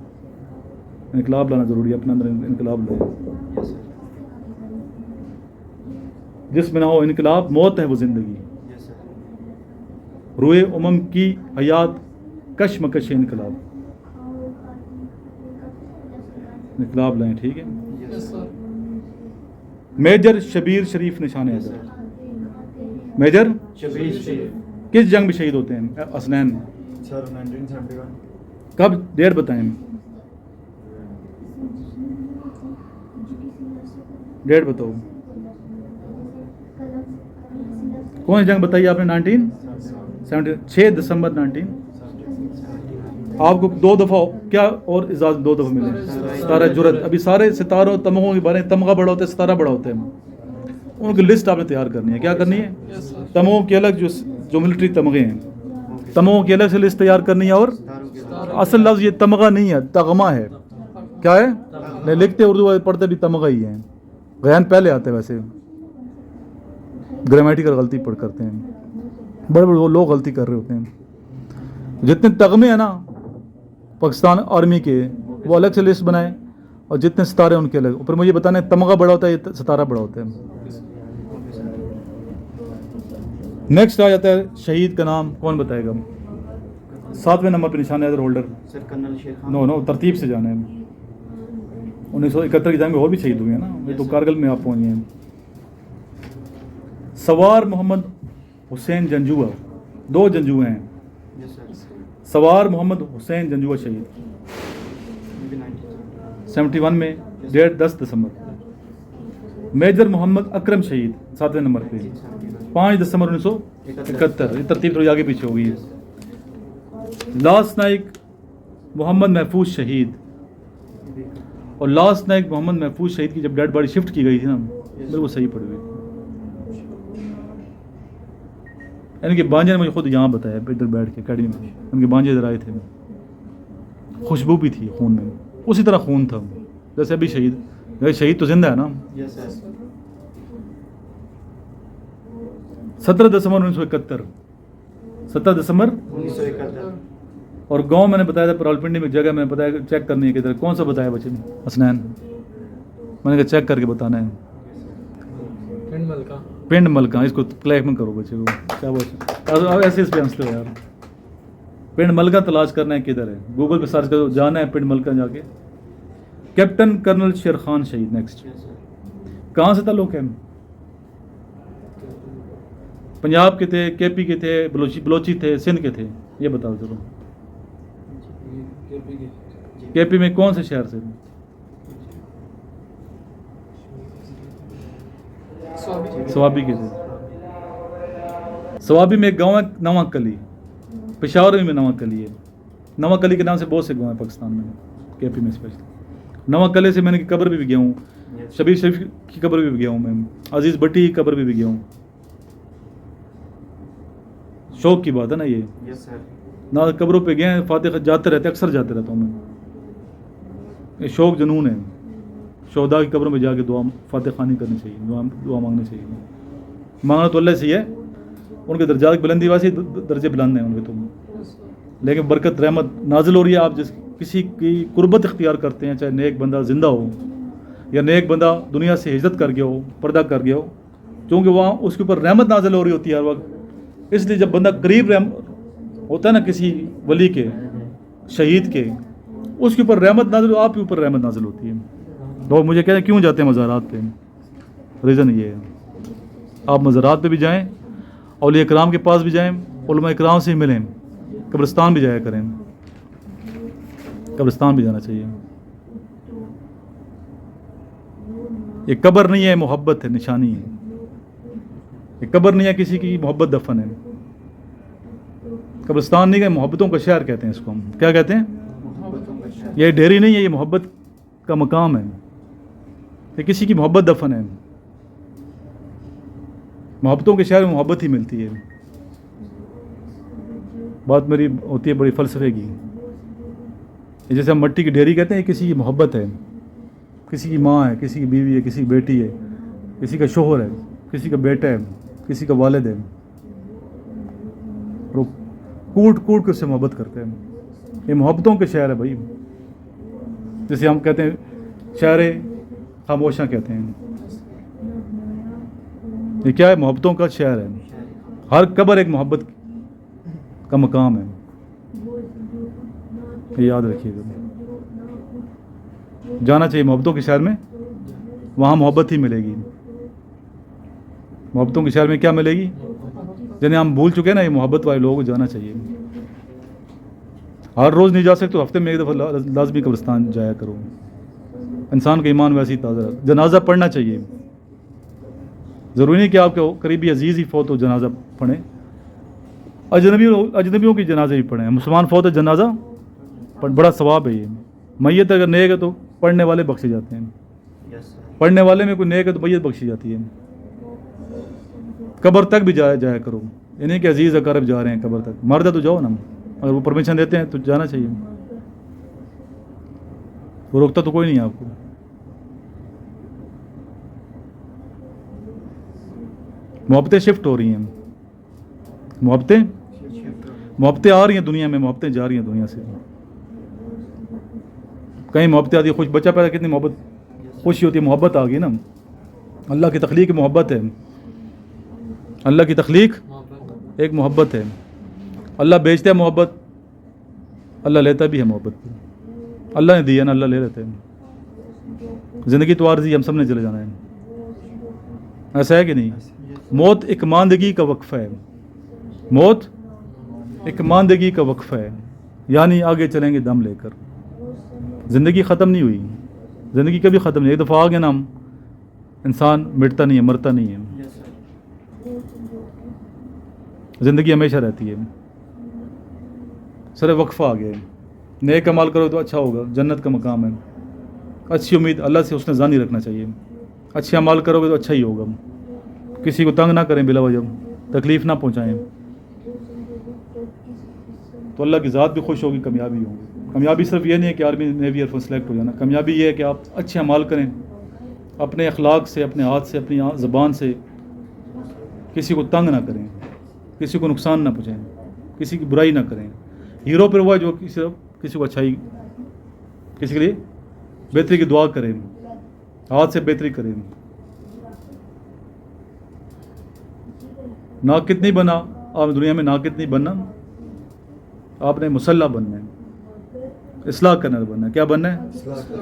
Speaker 1: इनकलाब लाना ज़रूरी है, अपने अंदर इनकलाब लाएं।
Speaker 3: यस सर,
Speaker 1: जिसमें ना हो इनकलाब, मौत है वो ज़िंदगी।
Speaker 3: यस सर,
Speaker 1: रूए उमम की हयात कशमकश इनकलाब। इनकलाब लाएं, ठीक है।
Speaker 2: Yes sir,
Speaker 1: major Shabbir Sharif Nishan
Speaker 3: yes
Speaker 1: Haider.
Speaker 3: Sir,
Speaker 1: major
Speaker 3: Shabbir Sheikh,
Speaker 1: किस जंग में शहीद होते हैं? असनैन।
Speaker 8: सर 1971
Speaker 1: कब? डेट बताएं, डेट बताओ। कौन सी जंग बताइए आपने? 1970, 6 दिसंबर 19। आपको 2 दफ़ा क्या और इजाज़त 2 दफ़ा मिले? सितारा जुरत। अभी सारे सितारों तमगों के बारे में, तमगा बड़ा होता है, सितारा बड़ा होता है, उनकी लिस्ट आपने तैयार करनी है। क्या करनी है?
Speaker 2: यस सर,
Speaker 1: तमगों की अलग, जो मिलिट्री तमगे हैं, तमगों की अलग से लिस्ट तैयार करनी है। और असल लफ्ज़ ये तमगा नहीं है, तगमा है। क्या है? नहीं, लिखते उर्दू वाले, पढ़ते भी तमगा ही है। गयान पहले आते हैं, वैसे ग्रामेटिकल गलती पढ़ करते हैं, बड़े बड़े वो लोग गलती कर रहे होते हैं। जितने तगमे हैं ना पाकिस्तान आर्मी के, वो अलग से लिस्ट बनाए, और जितने सितारे उनके अलग। ऊपर मुझे बताना है तमगा बड़ा होता है, ये सितारा बड़ा होता है। नेक्स्ट आ जाता है शहीद का नाम, कौन बताएगा? 7वें नंबर पर निशान हैदर होल्डर।
Speaker 3: सर कर्नल शेर खान,
Speaker 1: नो तरतीब से जाना है। 1971 की जंग में और भी शहीद हुए हैं ना, ये तो कारगिल में आप पहुँच गए हैं। सवार मोहम्मद हुसैन जंजुआ, 2 जंजुए हैं।
Speaker 3: यस सर,
Speaker 1: सवार मोहम्मद हुसैन जंजुआ शहीद 71 में, डेट 10 दिसंबर। मेजर मोहम्मद अकरम शहीद 7वें नंबर पे, 5 दिसंबर 1971। ये तरतीब थोड़ी आगे पीछे हो गई है। लास्ट नाइक मोहम्मद महफूज शहीद, और लास्ट नाइक मोहम्मद महफूज शहीद की जब डेड बॉडी शिफ्ट की गई थी ना, बिल्कुल सही पड़ गई। इनके बांझे ने मुझे खुद यहाँ बताया, इधर बैठ के अकेडमी में, उनके बांझे इधर आए थे, खुशबू भी थी खून में, उसी तरह खून था जैसे अभी शहीद। शहीद तो जिंदा है ना।
Speaker 3: यस सर,
Speaker 1: 17 दिसंबर 1971, 17 दिसंबर।
Speaker 3: 1971,
Speaker 1: और गांव मैंने बताया था रावलपिंडी में एक जगह मैंने बताया चेक करनी है किधर, कौन सा बताया बच्चे ने? असनैन। मैंने कहा चेक करके बताना है।
Speaker 7: पिंड मलका,
Speaker 1: पिंड मलका, इसको क्लैरिफाई करो बच्चे को, क्या बोल ऐसे इस पे हंसते हो यार। पिंड मलका तलाश करना है किधर है, गूगल पे सर्च करो, जाना है पिंड मलका जाके। कैप्टन कर्नल शेर खान शहीद नेक्स्ट।
Speaker 3: यस सर,
Speaker 1: कहाँ से ताल्लुक है? पंजाब के थे, केपी के थे, बलोची थे, सिंध के थे? ये बताओ चलो। केपी में कौन से शहर से?
Speaker 2: स्वाभी,
Speaker 1: स्वाबी के थे। सवाबी में एक गांव है नवा कली, पेशावर में नवा कली है। नवा कली के नाम से बहुत से गांव हैं पाकिस्तान में, केपी में स्पेशली। नवा कली से मैंने की कब्र भी गया हूँ, शबीर शरीफ की कब्र भी गया हूँ मैं, अजीज़ भट्टी की कब्र भी गया हूँ। शौक की बात है ना ये, ना कब्रों पे गए हैं, फातिहा जाते रहते, अक्सर जाते रहता हूँ मैं। ये शौक जुनून है। शोहदा की कब्रों में जाके दुआ फातिहा खानी करनी चाहिए, दुआ मांगनी चाहिए। मांगना तो अल्लाह से ही है, उनके दर्जात की बुलंदी वासी दर्जे बुलंद हैं उनके तो, लेकिन बरकत रहमत नाजिल हो रही है। आप जिस किसी की कुर्बत इख्तियार करते हैं, चाहे नेक बंदा ज़िंदा हो या नेक बंदा दुनिया से हिजरत कर गया हो, पर्दा कर गया हो, क्योंकि वहाँ उसके ऊपर रहमत नाजिल हो रही होती है हर वक्त। इसलिए जब बंदा करीब होता है ना किसी वली के, शहीद के, उसके ऊपर रहमत नाजिल, आपके ऊपर रहमत नाजिल होती है। लोग मुझे कहते हैं क्यों जाते हैं मज़ारात पे, रीज़न ये है, आप मज़ारात पे भी जाएं, औलिया इकराम के पास भी जाएं, उलमा इकराम से मिलें, कब्रिस्तान भी जाया करें, कब्रिस्तान भी जाना चाहिए। ये कब्र नहीं है, मोहब्बत है, निशानी है। ये कब्र नहीं है, किसी की मोहब्बत दफन है। कब्रिस्तान नहीं है, मोहब्बतों का शहर कहते हैं इसको हम। क्या कहते हैं? ये डेरी नहीं है, ये मोहब्बत का मकाम है। ये किसी की मोहब्बत दफन है। मोहब्बतों के शहर में मोहब्बत ही मिलती है। बात मेरी होती है बड़ी फ़लसफ़े की। ये जैसे हम मट्टी की डेरी कहते हैं, ये किसी की मोहब्बत है, किसी की माँ है, किसी की बीवी है, किसी की बेटी है, किसी का शोहर है, किसी का बेटा है, किसी का वालिद है। और कूट कूट के उससे मोहब्बत करते हैं। ये मोहब्बतों के शहर है भाई। जैसे हम कहते हैं शहर खामोशा कहते हैं, ये क्या है? मोहब्बतों का शहर है। हर कब्र एक मोहब्बत का मकाम है, ये याद रखिएगा। जाना चाहिए मोहब्बतों के शहर में, वहाँ मोहब्बत ही मिलेगी। मोहब्बतों के शहर में क्या मिलेगी? जिन्हें हम भूल चुके हैं ना, ये मोहब्बत वाले लोगों को जाना चाहिए। हर रोज़ नहीं जा सकते तो हफ्ते में एक दफ़ा लाजमी कब्रिस्तान जाया करो। इंसान का ईमान वैसे ही ताज़ा। जनाजा पढ़ना चाहिए। ज़रूरी नहीं कि आपके करीबी अजीज़ ही फौत हो जनाजा पढ़ें, अजनबियों की जनाजे भी पढ़ें। मुसलमान फौत है जनाजा पर बड़ा सवाब है ये। मैयत अगर नेक है तो पढ़ने वाले बख्शे जाते हैं, पढ़ने वाले में कोई नेक है तो मैयत बख्शी जाती है। कब्र तक भी जाया करो, यानी कि अजीज़ अकारब जा रहे हैं कब्र तक, मर्द है तो जाओ ना, अगर वो परमिशन देते हैं तो जाना चाहिए। वो रोकता तो कोई नहीं है आपको। मोहब्बतें शिफ्ट हो रही हैं, मोहब्बतें आ रही हैं दुनिया में, मोहब्बतें जा रही हैं दुनिया से। कहीं मोहब्बतें आती है, खुश बच्चा पैदा कितनी मोहब्बत खुशी होती है, मोहब्बत आ गई ना। अल्लाह की तख्लीक मोहब्बत है, अल्लाह की तख्लीक एक मोहब्बत है। अल्लाह बेचता है मोहब्बत, अल्लाह लेता भी है मोहब्बत। अल्लाह ने दिया ना, अल्लाह ले लेते हैं। ज़िंदगी तो आर्ज़ी, हम सब ने चले जाना है, ऐसा है कि नहीं? मौत एक मानदगी का वक्फ़ा है, मौत एक मानदगी का वक्फ़ा है, यानी आगे चलेंगे दम लेकर। ज़िंदगी ख़त्म नहीं हुई, ज़िंदगी कभी ख़त्म नहीं। एक दफ़ा आ गया ना हम, इंसान मिटता नहीं है, मरता नहीं है। ज़िंदगी हमेशा रहती है। सिर्फ वक्फ़ा आ गया है। नेक अमाल करो तो अच्छा होगा, जन्नत का मकाम है। अच्छी उम्मीद अल्लाह से उसने ज़ानी रखना चाहिए। अच्छे अमाल करोगे तो अच्छा ही होगा। किसी को तंग ना करें बिला वजह, तकलीफ़ ना पहुँचाएँ, तो अल्लाह की ज़ात भी खुश होगी, कामयाबी होगी। कामयाबी सिर्फ ये नहीं है कि आर्मी नेवी एयरफोर्स सेलेक्ट हो जाना। कामयाबी ये है कि आप अच्छे अमाल करें, अपने अखलाक से, अपने हाथ से, अपनी ज़बान से किसी को तंग ना करें, किसी को नुकसान ना पहुँचाएँ, किसी की बुराई ना करें। हीरो पर हुआ जो किसी को अच्छाई, किसी के लिए बेहतरी की दुआ करें, हाथ से बेहतरी करें। नाकिद नहीं बना आप दुनिया में, नाकिद नहीं बनना, आपने मुसल्ला बनना है, इस्लाह करना बनना है। क्या बनना है?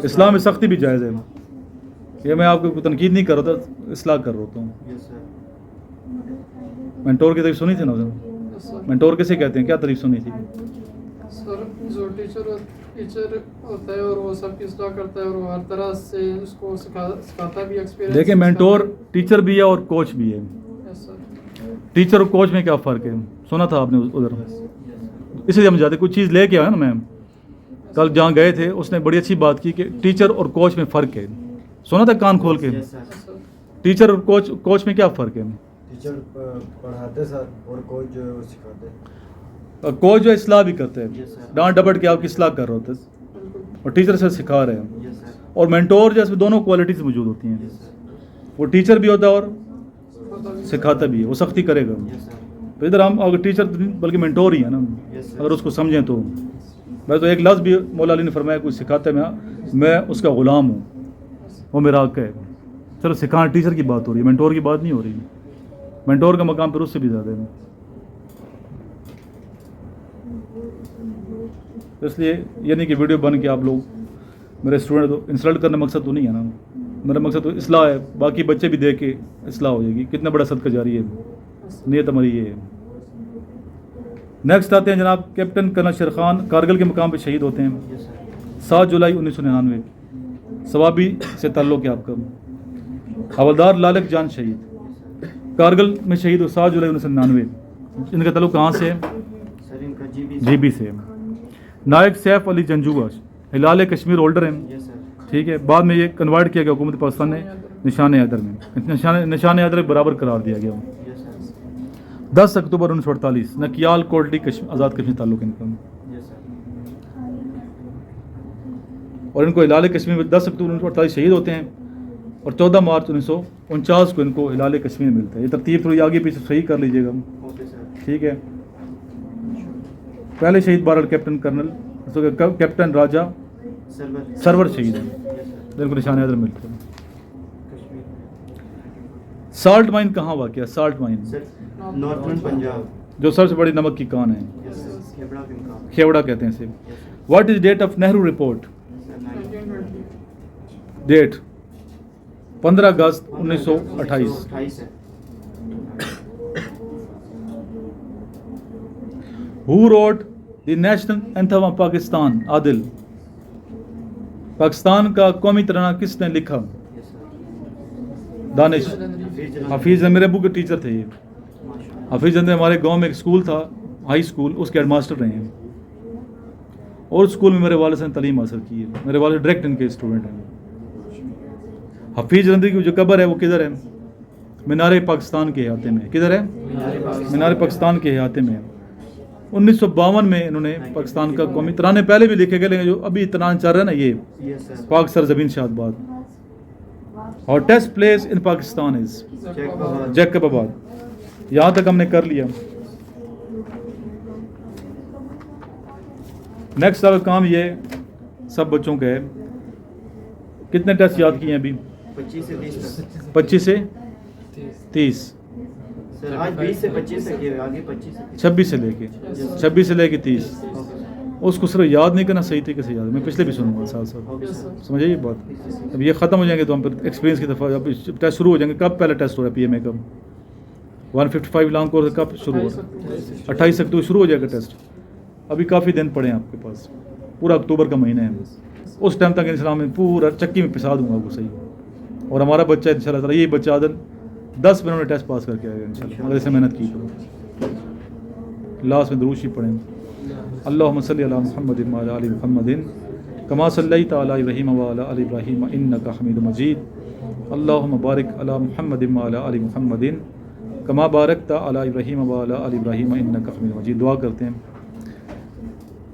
Speaker 1: इस्लाम में सख्ती भी जायज़ है। ये मैं आपको तनकीद नहीं कर रहा था, इस्लाह कर रहा हूँ। मेंटोर की तारीफ सुनी थी ना उसने? मेंटोर किसे कहते हैं, क्या तारीफ सुनी थी?
Speaker 2: सर जो टीचर होता है और वो सबकी इस्लाह करता है और वो हर तरह से उसको सिखाता भी। एक्सपीरियंस
Speaker 1: देखिए, मेंटोर टीचर भी है और कोच भी है।
Speaker 2: Yes sir.
Speaker 1: टीचर और कोच में क्या फ़र्क है, सुना था आपने उधर, इसलिए हम जाते कोई चीज़ लेके आया ना। मैं कल जहाँ गए थे उसने बड़ी अच्छी बात की कि टीचर और कोच में फ़र्क है, सुना था कान खोल के।
Speaker 3: Yes sir.
Speaker 1: टीचर और कोच में क्या फ़र्क है?
Speaker 8: टीचर पढ़ाते सर और कोच जो है वो सिखाते।
Speaker 1: कोच जो है इस्लाह भी करते हैं,
Speaker 3: Yes, sir.
Speaker 1: डांट डपट के आपकी इस्लाह कर रहे होते हैं, और टीचर से सिखा रहे हैं।
Speaker 3: Yes sir.
Speaker 1: और मेंटोर जैसे दोनों क्वालिटीज़ मौजूद होती हैं,
Speaker 3: यस सर।
Speaker 1: वो टीचर भी होता है और सिखाता भी है, वो सख्ती करेगा।
Speaker 3: Yes sir.
Speaker 1: तो इधर हम अगर टीचर बल्कि मेंटोर ही है ना,
Speaker 3: Yes, sir.
Speaker 1: अगर उसको समझें तो। मैं तो एक लफ्ज़ भी मौला अली ने फरमाया, कोई सिखाता है मैं उसका ग़ुलाम हूँ, वो मेरा हक़ है। चलो सिखाना टीचर की बात हो रही है, मेंटोर की बात नहीं हो रही। मेंटोर का मकाम पर उससे भी ज़्यादा है। तो इसलिए ये नहीं कि वीडियो बन के आप लोग मेरे स्टूडेंट तो इंसल्ट करने मकसद तो नहीं है ना, मेरा मकसद तो इस्लाह है, बाकी बच्चे भी देख के इस्लाह हो जाएगी। कितना बड़ा सदका जारी है, नीयत हमारी ये है। नेक्स्ट आते हैं जनाब, कैप्टन कर्नल शेर खान कारगिल के मकाम पे शहीद होते हैं।
Speaker 3: Yes sir.
Speaker 1: 7 जुलाई 1999, सवाबी से ताल्लुक़ है आपका। हवलदार लालक जान शहीद कारगिल में शहीद हो 7 जुलाई 1999। इनका ताल्लुक़ कहाँ से है?
Speaker 3: सर इनका
Speaker 1: जीबी से। नायक सैफ अली जंजुआ हिलाल कश्मीर होल्डर हैं,
Speaker 3: यस सर।
Speaker 1: ठीक है। बाद में ये कन्वर्ट किया गया हुकूमत पाकिस्तान ने निशान हैदर में, निशान हैदर बराबर करार दिया गया।
Speaker 3: Yes sir.
Speaker 1: 10 अक्टूबर 1948 नकियाल कोटली आज़ाद कश्मीर ताल्लुक़ इनका।
Speaker 3: Yes sir.
Speaker 1: और इनको हिलाल कश्मीर में 10 अक्टूबर 1948 शहीद होते हैं, और 14 मार्च 1949 को इनको हिलाल कश्मीर मिलता है। ये तरतीब थोड़ी आगे पीछे सही कर लीजिएगा,
Speaker 3: ओके सर।
Speaker 1: ठीक है। पहले शहीद बारल कैप्टन कर्नल कैप्टन राजा सरवर शहीद है,
Speaker 3: यस सर।
Speaker 1: इनको निशान हैदर मिलते हैं।
Speaker 3: कश्मीर।
Speaker 1: साल्ट माइन कहाँ वाक़ है? Salt mine
Speaker 3: sir northern Punjab.
Speaker 1: जो सबसे बड़ी नमक की कान है,
Speaker 3: यस सर। खेबड़ा के मुकाम।
Speaker 1: खेवड़ा कहते हैं इसे। What is date of Nehru report?
Speaker 3: Sir
Speaker 2: 1920
Speaker 1: date 15 अगस्त 1928।
Speaker 3: 28 है।
Speaker 1: Who wrote the national anthem of Pakistan? Adil. Pakistan का कौमी तराना किसने लिखा?
Speaker 3: Yes sir.
Speaker 1: दानिश। हफीज़ मेरे अबू के टीचर थे ये।
Speaker 3: माशाल्लाह।
Speaker 1: हफीज़ मेरे गांव में एक स्कूल था, हाई स्कूल, उसके हेडमास्टर रहे हैं, और उस स्कूल में मेरे वालिद से तालीम हासिल की है। मेरे वालिद डायरेक्ट इनके स्टूडेंट हैं। हफीज़ जलंधरी की जो कब्र है वो किधर है? मीनार पाकिस्तान के अहाते में। किधर है? मीनार पाकिस्तान के अहाते में। 1952 में इन्होंने पाकिस्तान का कौमी तराने पहले भी लिखे गए, लेकिन जो अभी तरान चल रहा है ना ये
Speaker 3: यस सर।
Speaker 1: पाक सरजमीन शादबाद। Hottest place in Pakistan is
Speaker 3: Jacobabad.
Speaker 1: Jacobabad. यहाँ तक हमने कर लिया। नेक्स्ट आपका काम ये सब बच्चों का है। कितने टेस्ट याद किए हैं अभी?
Speaker 3: 25 से 30 तक।
Speaker 1: 25 से 30,
Speaker 3: सर आज 20 से 25 तक किए, आगे 25 से 30।
Speaker 1: 26 से लेके 30। उसको सिर्फ याद नहीं करना, सही तरीके से याद। मैं पिछले भी सुनूंगा साथ साथ,
Speaker 3: ओके सर।
Speaker 1: समझिए ये बात। अब ये ख़त्म हो जाएंगे तो हम फिर एक्सपीरियंस की दफ़ा अब टेस्ट शुरू हो जाएंगे। कब पहला टेस्ट हो रहा है PMA कब? 155 लॉन्ग कोर्स कब शुरू हो रहा है? 28 अक्टूबर शुरू हो जाएगा टेस्ट। अभी काफ़ी दिन पड़े हैं आपके पास, पूरा अक्टूबर का महीना है। उस टाइम तक इंशाल्लाह मैं पूरा चक्की में पिसा दूंगा आपको सही। और हमारा बच्चा इंशाल्लाह ताला, यही बच्चा आदन 10 मिनट में टेस्ट पास करके आएगा इंशाल्लाह, अगर इसे मेहनत की तो। लास्ट में दुरूद पढ़ें। अल्लाहुम्मा सल्ली अला मुहम्मदिन व अला आलि मुहम्मदिन कमा सल्लैता अला इब्राहीम व अला आलि इब्राहीम इन्नका हमीदुम मजीद। अल्लाहुम्मा बारिक अला मुहम्मदिन व अला आलि मुहम्मदिन कमा बारकता अला इब्राहीम व अला आलि इब्राहीम इन्नका हमीदुम मजीद। दुआ करते हैं,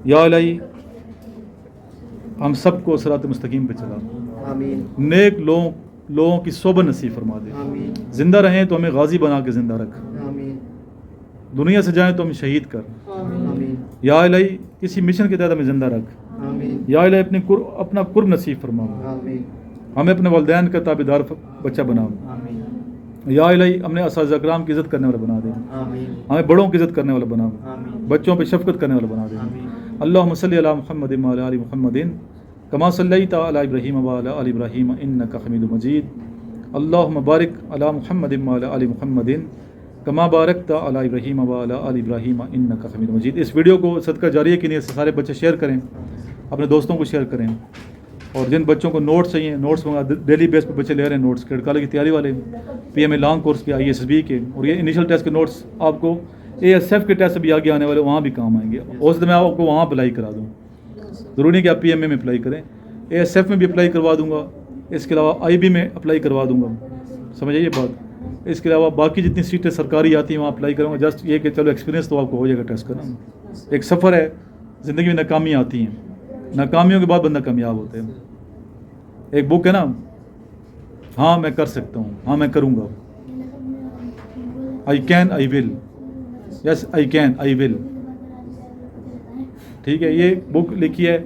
Speaker 1: या इलाही हम सबको सिरात मुस्तकीम पे चला,
Speaker 3: आमीन
Speaker 1: नेक लोगों की सोबत नसीब फरमा दे।
Speaker 3: आमीन
Speaker 1: ज़िंदा रहें तो हमें गाजी बना के ज़िंदा रख,
Speaker 3: आमीन
Speaker 1: दुनिया से जाएं तो हमें शहीद कर।
Speaker 3: आमीन
Speaker 1: या इलाही किसी मिशन के तहत हमें ज़िंदा रख।
Speaker 3: आमीन
Speaker 1: या इलाही अपना कुर्ब नसीब फरमा,
Speaker 3: आमीन
Speaker 1: हमें अपने वालिदैन का ताबेदार बच्चा बना।
Speaker 3: आमीन
Speaker 1: या इलाही हमने असातिज़ा किराम की इज़्ज़त करने वाला बना दे,
Speaker 3: आमीन
Speaker 1: हमें बड़ों की इज़्ज़त करने वाला बना,
Speaker 3: आमीन
Speaker 1: बच्चों पे शफ़क़त करने वाला बना दे।
Speaker 3: आमीन
Speaker 1: अल्लाहुम्मा सल्ली अला मुहम्मदिन व अला आलि मुहम्मदिन कमा सल्लैता अला इब्राहीम व अला आलि इब्राहीम इन्नका हमीदुम मजीद। अल्लाहुम्मा बारिक अला मुहम्मदिन व अला आलि मुहम्मदिन कमा बारकता अला इब्राहीम व अला आलि इब्राहीम इन्नका हमीदुम मजीद। इस वीडियो को सदका जारिया की नीयत से सारे बच्चे शेयर करें, अपने दोस्तों को शेयर करें। اور جن بچوں کو نوٹس چاہیے نوٹس منگا ڈیلی بیس پہ بچے لے رہے ہیں نوٹس کیڈٹ کالج کی تیاری والے PMA لانگ کورس کے ISSB کے, اور یہ انیشل ٹیسٹ کے نوٹس آپ کو ASF کے ٹیسٹ بھی آگے آنے والے وہاں بھی کام آئیں گے. اس میں آپ کو وہاں اپلائی کرا دوں, ضروری نہیں کہ آپ PMA میں اپلائی کریں, ASF میں بھی اپلائی کروا دوں گا, اس کے علاوہ IB میں اپلائی کروا دوں گا, سمجھے یہ بات. اس کے علاوہ باقی جتنی سیٹیں سرکاری آتی ہیں وہاں اپلائی کروں گا. جسٹ یہ کہ چلو ایکسپیرینس تو آپ کو ہو جائے گا ٹیسٹ کرنا. ایک سفر ہے, زندگی میں ناکامیاں آتی ہیں, ناکامیوں کے بعد بندہ کامیاب ہوتے ہیں. ایک بک ہے نا, ہاں میں کر سکتا ہوں, ہاں میں کروں گا, I can I will, yes I can I will. ٹھیک ہے, یہ بک لکھی ہے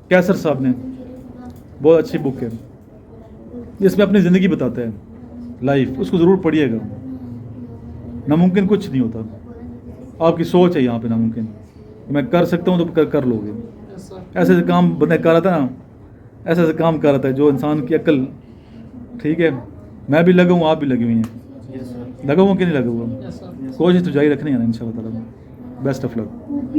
Speaker 1: کیسر صاحب نے, بہت اچھی بک ہے. اس میں اپنی زندگی بتاتا ہے, لائف, اس کو ضرور پڑھیے گا. ناممکن کچھ نہیں ہوتا, آپ کی سوچ ہے یہاں پہ ناممکن. میں کر سکتا ہوں تو کر لو گے. ایسے ایسے کام بندہ کر رہا تھا نا, ایسے ایسے کام کر رہا تھا جو انسان کی عقل, ٹھیک ہے, میں بھی لگا ہوں, آپ بھی لگے ہوئے ہیں, لگا ہوا کہ نہیں لگا ہوا, کوشش تو جاری رکھنی ہے نا ان شاء اللہ تعالیٰ. Best of look.